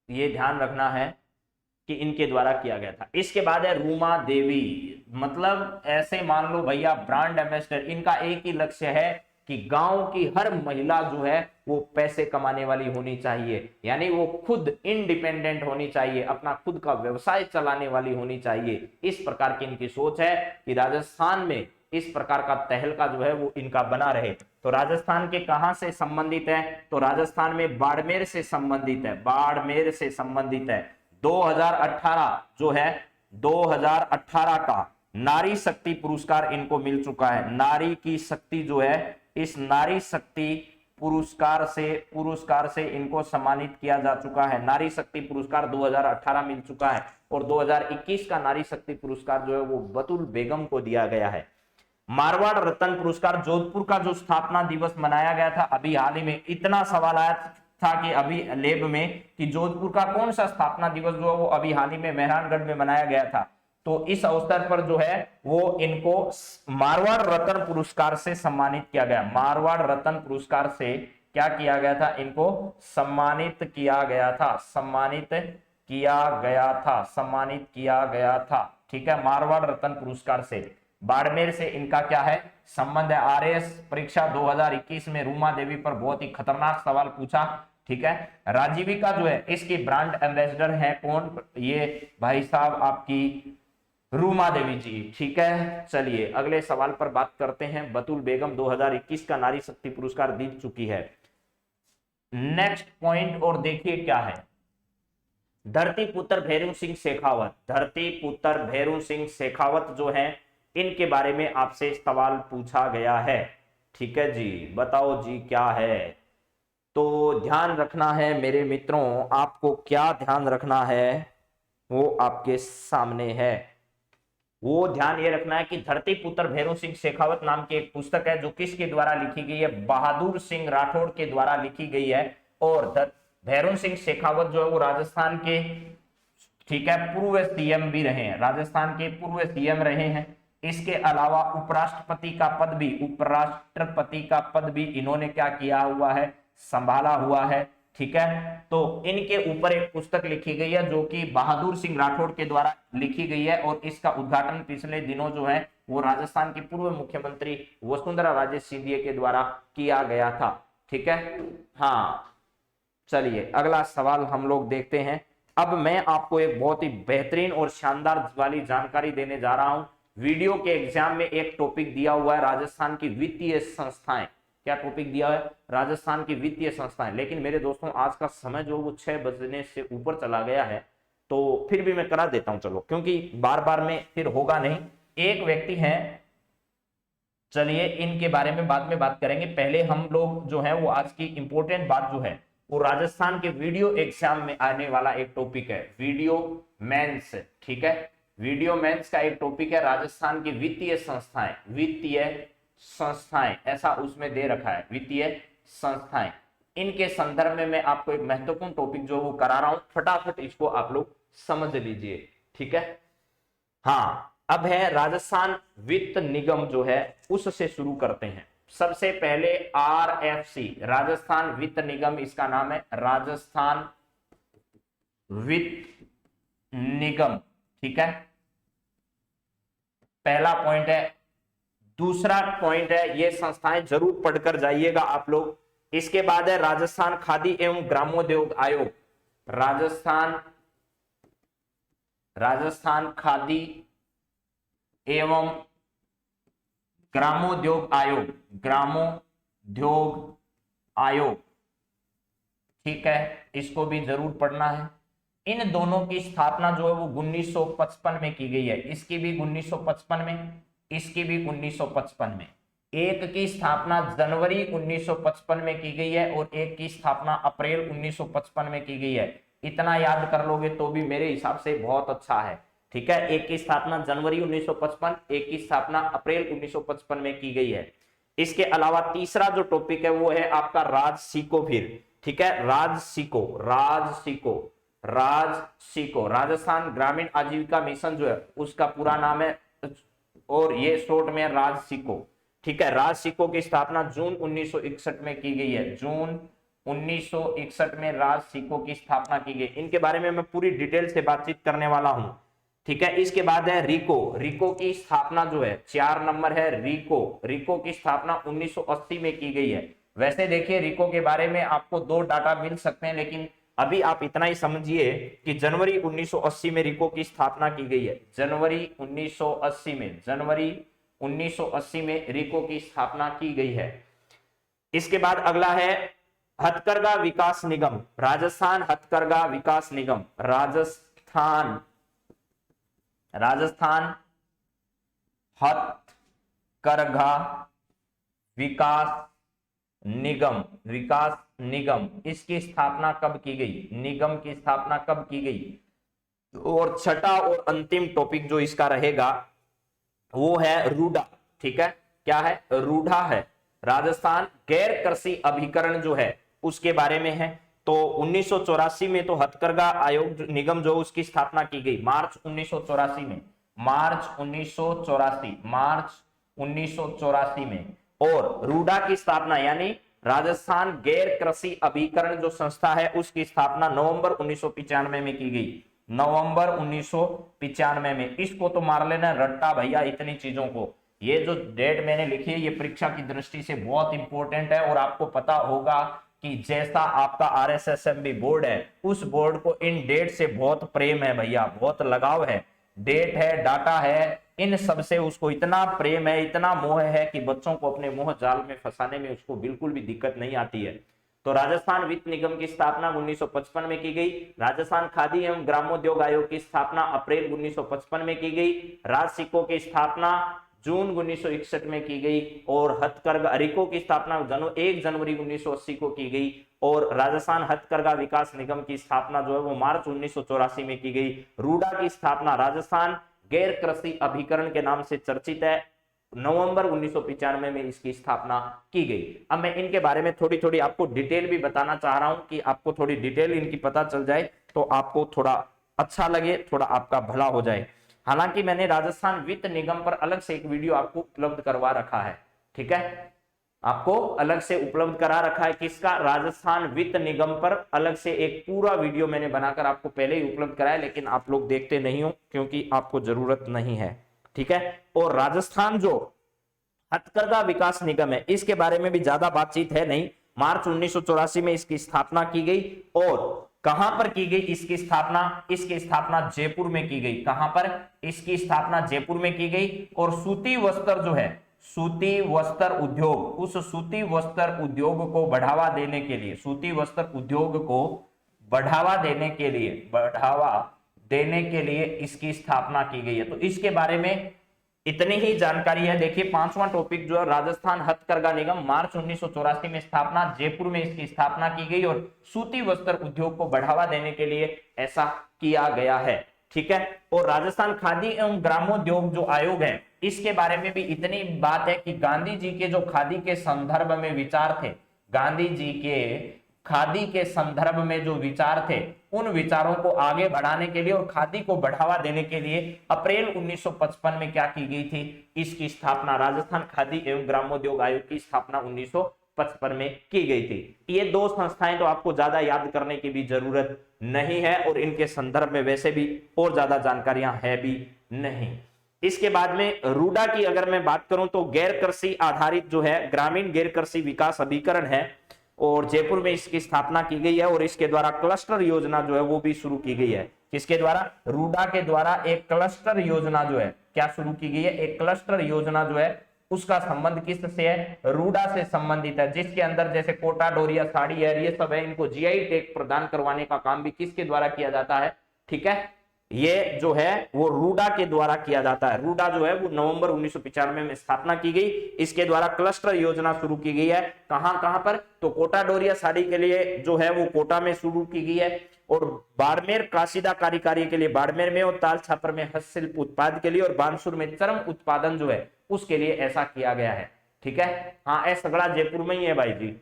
ये ध्यान रखना है कि इनके द्वारा किया गया था। इसके बाद है रूमा देवी, मतलब ऐसे मान लो भैया ब्रांड एम्बेसडर। इनका एक ही लक्ष्य है कि गांव की हर महिला जो है वो पैसे कमाने वाली होनी चाहिए, यानी वो खुद इंडिपेंडेंट होनी चाहिए, अपना खुद का व्यवसाय चलाने वाली होनी चाहिए। इस प्रकार की इनकी सोच है कि राजस्थान में इस प्रकार का तहलका जो है वो इनका बना रहे। तो राजस्थान के कहां से संबंधित है? तो राजस्थान में बाड़मेर से संबंधित है, बाड़मेर से संबंधित है। 2018 जो है 2018 का नारी शक्ति पुरस्कार इनको मिल चुका है। नारी की शक्ति जो है, इस नारी शक्ति पुरस्कार से इनको सम्मानित किया जा चुका है। नारी शक्ति पुरस्कार 2018 मिल चुका है और 2021 का नारी शक्ति पुरस्कार जो है वो बतुल बेगम को दिया गया है। मारवाड़ रत्न पुरस्कार, जोधपुर का जो स्थापना दिवस मनाया गया था अभी हाल ही में, इतना सवाल आया था कि अभी लेब में कि जोधपुर का कौन सा स्थापना दिवस जो है वो अभी हाल ही में मेहरानगढ़ में मनाया गया था। तो इस अवसर पर जो है वो इनको मारवाड़ रत्न पुरस्कार से सम्मानित किया गया। मारवाड़ रत्न पुरस्कार से क्या किया गया था? इनको सम्मानित किया गया था, सम्मानित किया गया था, सम्मानित किया गया था। ठीक है, मारवाड़ रत्न पुरस्कार से। बाड़मेर से इनका क्या है संबंध है? आरएएस परीक्षा 2021 में रूमा देवी पर बहुत ही खतरनाक सवाल पूछा। ठीक है, राजीविका जो है इसकी ब्रांड एम्बेसडर है कौन? ये भाई साहब आपकी रूमा देवी जी। ठीक है, चलिए अगले सवाल पर बात करते हैं। बतुल बेगम 2021 का नारी शक्ति पुरस्कार जीत चुकी है। नेक्स्ट पॉइंट और देखिए क्या है, धरती पुत्र भैरू सिंह शेखावत, धरती पुत्र भैरू सिंह शेखावत जो है इनके बारे में आपसे सवाल पूछा गया है। ठीक है जी, बताओ जी क्या है? तो ध्यान रखना है मेरे मित्रों, आपको क्या ध्यान रखना है वो आपके सामने है। वो ध्यान ये रखना है कि धरती पुत्र भैरू सिंह शेखावत नाम की एक पुस्तक है जो किसके द्वारा लिखी गई है? बहादुर सिंह राठौड़ के द्वारा लिखी गई है। और भैरू सिंह शेखावत जो है वो राजस्थान के, ठीक है, पूर्व सीएम भी रहे हैं, राजस्थान के पूर्व सीएम रहे हैं। इसके अलावा उपराष्ट्रपति का पद भी इन्होंने क्या किया हुआ है? संभाला हुआ है। ठीक है। तो इनके ऊपर एक पुस्तक लिखी गई है जो कि बहादुर सिंह राठौड़ के द्वारा लिखी गई है, और इसका उद्घाटन पिछले दिनों जो है वो राजस्थान की पूर्व मुख्यमंत्री वसुंधरा राजे सिंधिया के द्वारा किया गया था, ठीक है। हाँ, चलिए अगला सवाल हम लोग देखते हैं। अब मैं आपको एक बहुत ही बेहतरीन और शानदार वाली जानकारी देने जा रहा हूं। वीडियो के एग्जाम में एक टॉपिक दिया हुआ है राजस्थान की वित्तीय संस्थाएं। क्या टॉपिक दिया है? राजस्थान की वित्तीय संस्थाएं। लेकिन मेरे दोस्तों आज का समय जो वो 6 बजने से ऊपर चला गया है, तो फिर भी मैं करा देता हूं चलो, क्योंकि बार बार में फिर होगा नहीं। एक व्यक्ति है, चलिए इनके बारे में बाद में बात करेंगे। पहले हम लोग जो है वो आज की इंपॉर्टेंट बात जो है वो राजस्थान के वीडियो एग्जाम में आने वाला एक टॉपिक है, वीडियो मेंस, ठीक है। वीडियो मेंस का एक टॉपिक है राजस्थान की वित्तीय संस्थाएं। वित्तीय संस्थाएं ऐसा उसमें दे रखा है, वित्तीय संस्थाएं। इनके संदर्भ में मैं आपको एक महत्वपूर्ण टॉपिक जो वो करा रहा हूं, फटाफट इसको आप लोग समझ लीजिए, ठीक है। हाँ, अब है राजस्थान वित्त निगम जो है उससे शुरू करते हैं। सबसे पहले RFC, राजस्थान वित्त निगम, इसका नाम है राजस्थान वित्त निगम, ठीक है। पहला पॉइंट है। दूसरा पॉइंट है, ये संस्थाएं जरूर पढ़कर जाइएगा आप लोग। इसके बाद है राजस्थान खादी एवं ग्रामोद्योग आयोग। राजस्थान खादी एवं ग्रामोद्योग आयोग, ग्रामोद्योग आयोग, ठीक है, इसको भी जरूर पढ़ना है। इन दोनों की स्थापना जो है वो 1955 में की गई है। इसकी भी 1955 में, इसकी भी 1955 में। एक की स्थापना जनवरी 1955 में की गई है और एक की स्थापना अप्रैल 1955 में की गई है। इतना याद कर लोगे तो भी मेरे हिसाब से बहुत अच्छा है, ठीक है। एक की स्थापना जनवरी 1955, एक की स्थापना अप्रैल 1955 में की गई है। इसके अलावा तीसरा जो टॉपिक है वो है आपका राजसिको, फिर ठीक है, राजसिको, राजस्थान ग्रामीण आजीविका मिशन जो है उसका पूरा नाम है, और ये शॉर्ट में राजसिको, ठीक है। राजसिको की स्थापना जून 1961 में की गई है। जून 1961 में राजसिको की स्थापना की गई। इनके बारे में मैं पूरी डिटेल से बातचीत करने वाला हूं, ठीक है। इसके बाद है रिको की स्थापना जो है 4 नंबर है रिको की स्थापना 1980 में की गई है। वैसे देखिए रिको के बारे में आपको 2 डाटा मिल सकते हैं, लेकिन अभी आप इतना ही समझिए कि जनवरी 1980 में रिको की स्थापना की गई है। जनवरी 1980 में रिको की स्थापना की गई है। इसके बाद अगला है हथकरघा विकास निगम, राजस्थान हथकरघा विकास निगम, राजस्थान हथकरघा विकास निगम, इसकी स्थापना कब की गई? निगम की स्थापना कब की गई? और छठा और अंतिम टॉपिक जो इसका रहेगा वो है रूडा, ठीक है। क्या है? रूडा है, राजस्थान गैर कृषि अभिकरण जो है उसके बारे में है। तो 1984 में तो हथकरघा आयोग निगम जो उसकी स्थापना की गई मार्च 1984 में, मार्च 1984 में। और रूडा की स्थापना यानी राजस्थान गैर कृषि अभिकरण जो संस्था है उसकी स्थापना नवंबर 1995 में की गई, नवंबर 1995 में। इसको तो मार लेना रट्टा भैया इतनी चीजों को। ये जो डेट मैंने लिखी है ये परीक्षा की दृष्टि से बहुत इंपॉर्टेंट है, और आपको पता होगा कि जैसा आपका RSSMB बोर्ड है उस बोर्ड को इन डेट से बहुत प्रेम है भैया, बहुत लगाव है। डेट है, डाटा है, इन सब से उसको इतना प्रेम है, इतना मोह है कि बच्चों को अपने मोह जाल में फंसाने में उसको बिल्कुल भी दिक्कत नहीं आती है। तो राजस्थान वित्त निगम की स्थापना 1955 में की गई। राजस्थान खादी एवं ग्रामोद्योग आयोग की स्थापना अप्रैल 1955 में की गई। राजसिको की स्थापना जून 1961 में की गई। और हथकरघा रिको की स्थापना 1 जनवरी 1980 को की गई। और राजस्थान हथकरघा विकास निगम की स्थापना जो है वो मार्च 1984 में की गई। रूडा की स्थापना राजस्थान गैर कृषि अभिकरण के नाम से चर्चित है, नवंबर 1995 में इसकी स्थापना की गई। अब मैं इनके बारे में थोड़ी थोड़ी आपको डिटेल भी बताना चाह रहा हूं कि आपको थोड़ी डिटेल इनकी पता चल जाए तो आपको थोड़ा अच्छा लगे, थोड़ा आपका भला हो जाए। हालांकि मैंने राजस्थान वित्त निगम पर अलग से एक वीडियो आपको उपलब्ध करवा रखा है, ठीक है। आपको अलग से उपलब्ध करा रखा है। किसका? राजस्थान वित्त निगम पर अलग से एक पूरा वीडियो मैंने बनाकर आपको पहले ही उपलब्ध कराया, लेकिन आप लोग देखते नहीं हो क्योंकि आपको जरूरत नहीं है। ठीक है। और राजस्थान जो हथकरघा विकास निगम है, इसके बारे में भी ज्यादा बातचीत है नहीं। मार्च 1984 में इसकी स्थापना की गई। और कहां पर की गई इसकी स्थापना? इसकी स्थापना जयपुर में की गई। कहां पर? इसकी स्थापना जयपुर में की गई। और सूती वस्त्र जो है, सूती वस्त्र उद्योग, उस सूती वस्त्र उद्योग को बढ़ावा देने के लिए, सूती वस्त्र उद्योग को बढ़ावा देने के लिए इसकी स्थापना की गई है। तो इसके बारे में इतनी ही जानकारी है। देखिए पांचवा टॉपिक जो है, राजस्थान हथकरघा निगम, मार्च 1984 में स्थापना, जयपुर में इसकी स्थापना की गई और सूती वस्त्र उद्योग को बढ़ावा देने के लिए ऐसा किया गया है। ठीक है। और राजस्थान खादी एवं ग्रामोद्योग जो आयोग है, इसके बारे में भी इतनी बात है कि गांधी जी के जो खादी के संदर्भ में विचार थे, गांधी जी के खादी के संदर्भ में जो विचार थे, उन विचारों को आगे बढ़ाने के लिए और खादी को बढ़ावा देने के लिए अप्रैल 1955 में क्या की गई थी? इसकी स्थापना, राजस्थान खादी एवं ग्रामोद्योग आयोग की स्थापना 1955 में की गई थी। ये दो संस्थाएं तो आपको ज्यादा याद करने की भी जरूरत नहीं है और इनके संदर्भ में वैसे भी और ज्यादा जानकारियां है भी नहीं। इसके बाद में रूडा की अगर मैं बात करूं तो गैर कृषि आधारित जो है ग्रामीण गैर कृषि विकास अभिकरण है और जयपुर में इसकी स्थापना की गई है और इसके द्वारा क्लस्टर योजना जो है वो भी शुरू की गई है। किसके द्वारा? रूडा के द्वारा एक क्लस्टर योजना जो है क्या शुरू की गई है? एक क्लस्टर योजना जो है उसका संबंध किस से है? रूडा से संबंधित है, जिसके अंदर जैसे कोटा डोरिया साड़ी है, ये सब है, इनको जीआई टैग प्रदान करवाने का काम भी किसके द्वारा किया जाता है? ठीक है, ये जो है वो रूडा के द्वारा किया जाता है। रूडा जो है वो नवंबर 1995 में स्थापना की गई। इसके द्वारा क्लस्टर योजना शुरू की गई है। कहां कहां पर? तो कोटा डोरिया साड़ी के लिए जो है वो कोटा में शुरू की गई है और बाड़मेर काशीदा कारीकारी के लिए बाड़मेर में और ताल छापर में हस्तशिल्प उत्पाद के लिए और बानसूर में चर्म उत्पादन जो है उसके लिए ऐसा किया गया है। ठीक है। हाँ, ऐसा सगड़ा जयपुर में ही है भाई जी।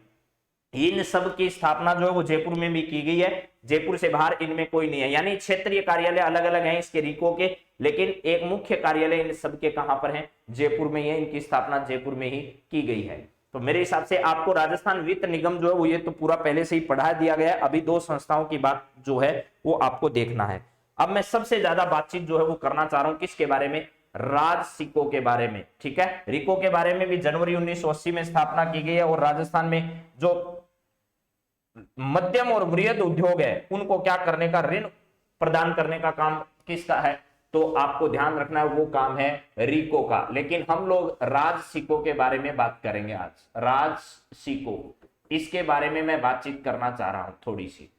इन सब की स्थापना जो है वो जयपुर में भी की गई है। जयपुर से बाहर इनमें कोई नहीं है, यानी क्षेत्रीय कार्यालय अलग अलग हैं इसके रिको के, लेकिन एक मुख्य कार्यालय इन सब के कहां पर है? जयपुर में ही है। इनकी स्थापना जयपुर में ही की गई है। तो मेरे हिसाब से आपको राजस्थान वित्त निगम जो है वो ये तो पूरा पहले से ही पढ़ा दिया गया है। अभी दो संस्थाओं की बात जो है वो आपको देखना है। अब मैं सबसे ज्यादा बातचीत जो है वो करना चाह रहा हूं किसके बारे में? राज सिको के बारे में। ठीक है। रिको के बारे में भी जनवरी 1980 में स्थापना की गई है और राजस्थान में जो मध्यम और वृहद उद्योग है उनको क्या करने का? ऋण प्रदान करने का काम किसका है? तो आपको ध्यान रखना है वो काम है रिको का। लेकिन हम लोग राज सिको के बारे में बात करेंगे आज। राज सिको, इसके बारे में मैं बातचीत करना चाह रहा हूं थोड़ी सी।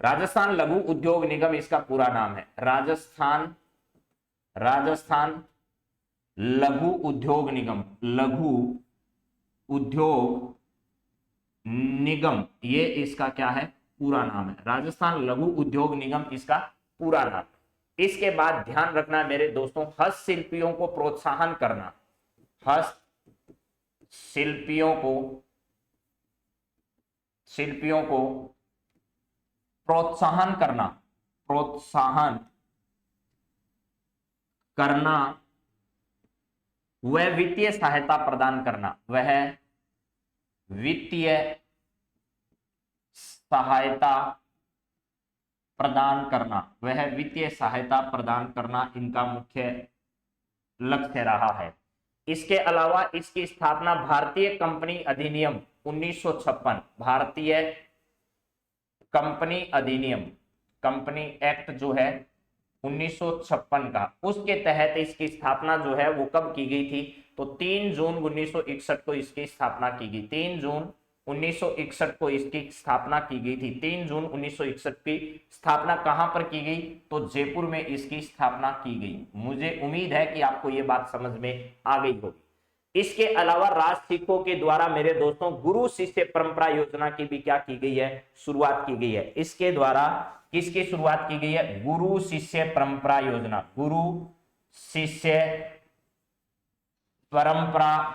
राजस्थान लघु उद्योग निगम इसका पूरा नाम है। राजस्थान लघु उद्योग निगम, लघु उद्योग निगम, ये इसका क्या है? पूरा नाम है। राजस्थान लघु उद्योग निगम इसका पूरा नाम। इसके बाद ध्यान रखना मेरे दोस्तों, हस्तशिल्पियों को प्रोत्साहन करना, हस्तशिल्पियों को प्रोत्साहन करना, वह वित्तीय सहायता प्रदान करना, वह वित्तीय सहायता प्रदान करना, वह वित्तीय सहायता प्रदान करना इनका मुख्य लक्ष्य रहा है। इसके अलावा इसकी स्थापना भारतीय कंपनी अधिनियम 1956, भारतीय कंपनी अधिनियम, कंपनी एक्ट जो है 1956 का, उसके तहत इसकी स्थापना जो है वो कब की गई थी? तो 3 जून 1961 को इसकी स्थापना की गई। 3 जून 1961 को इसकी स्थापना की गई थी। 3 जून 1961 की स्थापना कहां पर की गई? तो जयपुर में इसकी स्थापना की गई। मुझे उम्मीद है कि आपको ये बात समझ में आ गई होगी। इसके अलावा राज सिको के द्वारा मेरे दोस्तों गुरु शिष्य परंपरा योजना की भी क्या की गई है? शुरुआत की गई है। इसके द्वारा किसकी शुरुआत की गई है? गुरु शिष्य परंपरा योजना, गुरु शिष्य परंपरा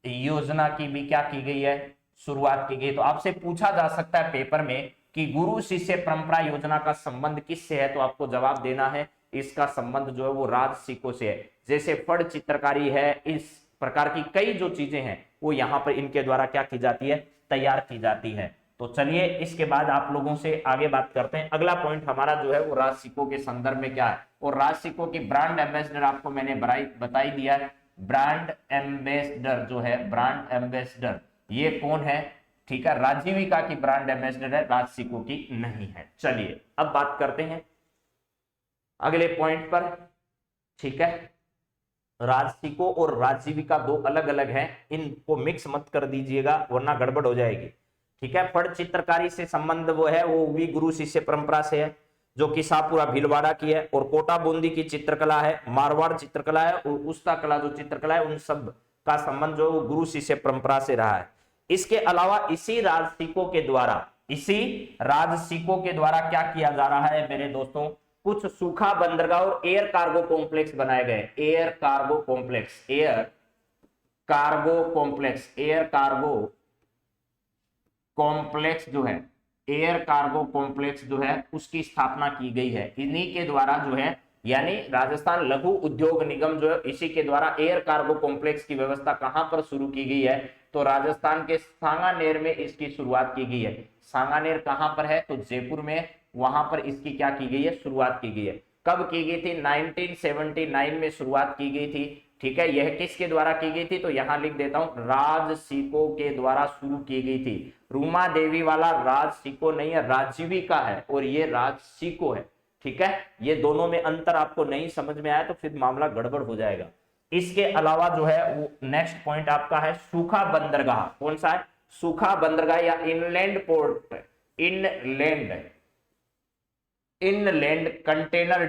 योजना की भी क्या की गई है? शुरुआत की गई। तो आपसे पूछा जा सकता है पेपर में कि गुरु शिष्य परंपरा योजना का संबंध किससे है? तो आपको जवाब देना है इसका संबंध जो है वो राज सिको से है। जैसे फड़ चित्रकारी है, इस प्रकार की कई जो चीजें हैं वो यहाँ पर इनके द्वारा क्या की जाती है, तैयार की जाती है। तो चलिए इसके बाद आप लोगों से आगे बात करते हैं। अगला पॉइंट हमारा जो है वो राज सिक्कों के संदर्भ में क्या है, और राज सिक्कों की ब्रांड एम्बेसडर आपको मैंने बताई दिया है। ब्रांड एम्बेसडर जो है, ब्रांड एम्बेसडर ये कौन है, ठीक है, राजीविका की ब्रांड एम्बेसडर है, राज सिक्कों की नहीं है। चलिए अब बात करते हैं अगले पॉइंट पर, ठीक है। राज सिक्कों और राजीविका दो अलग अलग हैं, इनको मिक्स मत कर दीजिएगा वरना गड़बड़ हो जाएगी, ठीक है। फड़ चित्रकारी से संबंध वो है, वो भी गुरु शिष्य परंपरा से है, जो कि शाहपुरा भीलवाड़ा की है, और कोटा बूंदी की चित्रकला है, मारवाड़ चित्रकला है, और उस्ता कला जो चित्रकला है, उन सब का संबंध जो गुरु शिष्य परंपरा से रहा है। इसके अलावा इसी राजसिकों के द्वारा क्या किया जा रहा है मेरे दोस्तों, कुछ सूखा बंदरगाह और एयर कार्गो कॉम्प्लेक्स बनाए गए। एयर कार्गो कॉम्प्लेक्स जो है उसकी स्थापना की गई है। इन्हीं के द्वारा जो है, यानी राजस्थान लघु उद्योग निगम जो है, इसी के द्वारा एयर कार्गो कॉम्प्लेक्स की व्यवस्था कहां पर शुरू की गई है, तो राजस्थान के सांगानेर में इसकी शुरुआत की गई है। सांगानेर कहां पर है, तो जयपुर में, वहां पर इसकी क्या की गई है, शुरुआत की गई है। कब की गई थी, 1979 में शुरुआत की गई थी, ठीक है। यह किसके द्वारा की गई थी, तो यहां लिख देता हूं, राज सिक्कों के द्वारा शुरू की गई थी। रूमा देवी वाला राज सिक्कों नहीं है, राजीविका है, और ये राज सिक्कों है, ठीक है। ये दोनों में अंतर आपको नहीं समझ में आया तो फिर मामला गड़बड़ हो जाएगा। इसके अलावा जो है वो नेक्स्ट पॉइंट आपका है सूखा बंदरगाह। कौन सा है, सूखा बंदरगाह या inland port, inland container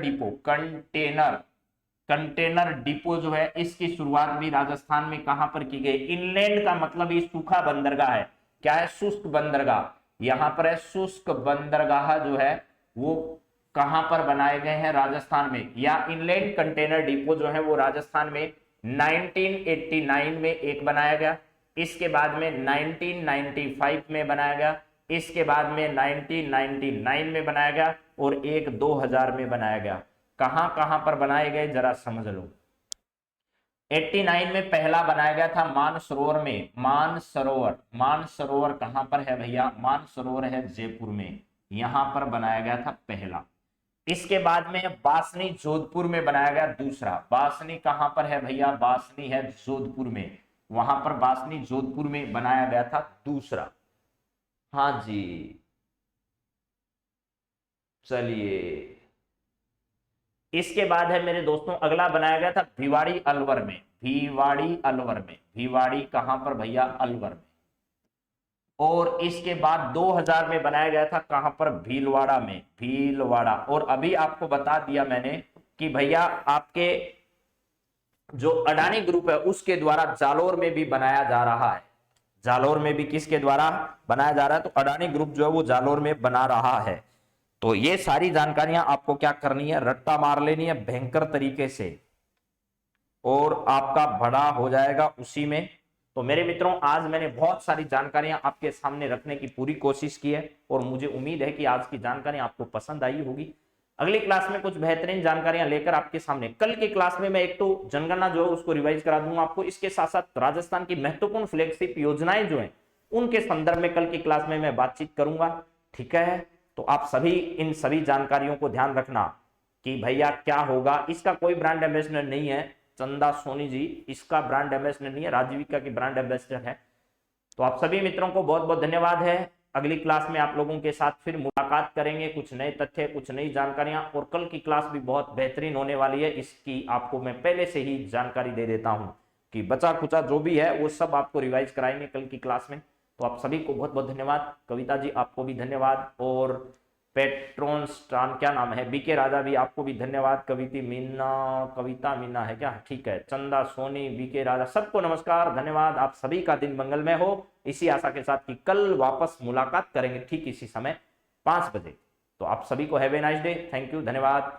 depot जो है, इसकी शुरुआत भी राजस्थान में कहां पर की गई। इनलैंड का मतलब ये सूखा बंदरगाह है, क्या है, शुष्क बंदरगाह। यहां पर है शुष्क बंदरगाह जो है वो कहां पर बनाए गए हैं, राजस्थान में। या इनलैंड कंटेनर डिपो जो है वो राजस्थान में 1989 में एक बनाया गया, इसके बाद में 1995 में बनाया गया, इसके बाद में 1999 में बनाया गया, और एक 2000 में बनाया गया। कहां कहां पर बनाए गए जरा समझ लो। 89 में पहला बनाया गया था मानसरोवर में। मानसरोवर कहां पर है भैया, मानसरोवर है जयपुर में, यहां पर बनाया गया था पहला। इसके बाद में बासनी जोधपुर में बनाया गया दूसरा। बासनी कहां पर है भैया, बासनी है जोधपुर में, वहां पर बासनी जोधपुर में बनाया गया था दूसरा। हाँ जी, चलिए इसके बाद है मेरे दोस्तों, अगला बनाया गया था भिवाड़ी अलवर में। भिवाड़ी कहां पर भैया, अलवर में। और इसके बाद 2000 में बनाया गया था कहां पर, भीलवाड़ा। और अभी आपको बता दिया मैंने कि भैया आपके जो अडानी ग्रुप है उसके द्वारा जालोर में भी बनाया जा रहा है। जालोर में भी किसके द्वारा बनाया जा रहा है, तो अडानी ग्रुप जो है वो जालोर में बना रहा है। तो ये सारी जानकारियां आपको क्या करनी है, रट्टा मार लेनी है भयंकर तरीके से, और आपका बड़ा हो जाएगा उसी में। तो मेरे मित्रों, आज मैंने बहुत सारी जानकारियां आपके सामने रखने की पूरी कोशिश की है, और मुझे उम्मीद है कि आज की जानकारी आपको पसंद आई होगी। अगली क्लास में कुछ बेहतरीन जानकारियां लेकर आपके सामने, कल की क्लास में मैं एक तो जनगणना जो है उसको रिवाइज करा दूंगा आपको, इसके साथ साथ राजस्थान की महत्वपूर्ण फ्लैगशिप योजनाएं जो है उनके संदर्भ में कल की क्लास में मैं बातचीत करूंगा, ठीक है। तो आप सभी इन सभी जानकारियों को ध्यान रखना कि भैया क्या होगा। इसका कोई ब्रांड एम्बेसडर नहीं है, चंदा सोनी जी इसका ब्रांड एम्बेसडर नहीं है, राजीविका की ब्रांड एम्बेसडर है। तो आप सभी मित्रों को बहुत बहुत धन्यवाद है। अगली क्लास में आप लोगों के साथ फिर मुलाकात करेंगे, कुछ नए तथ्य, कुछ नई जानकारियां, और कल की क्लास भी बहुत बेहतरीन होने वाली है। इसकी आपको मैं पहले से ही जानकारी दे देता हूं कि बचा खुचा जो भी है वो सब आपको रिवाइज कराएंगे कल की क्लास में। तो आप सभी को बहुत बहुत धन्यवाद। कविता जी आपको भी धन्यवाद, और पेट्रोन स्टान क्या नाम है, बीके राजा भी आपको भी धन्यवाद। कविता मीना है क्या, ठीक है। चंदा सोनी, बीके राजा, सबको नमस्कार, धन्यवाद। आप सभी का दिन मंगलमय हो, इसी आशा के साथ कि कल वापस मुलाकात करेंगे ठीक इसी समय 5 बजे। तो आप सभी को have a nice day, thank you, धन्यवाद।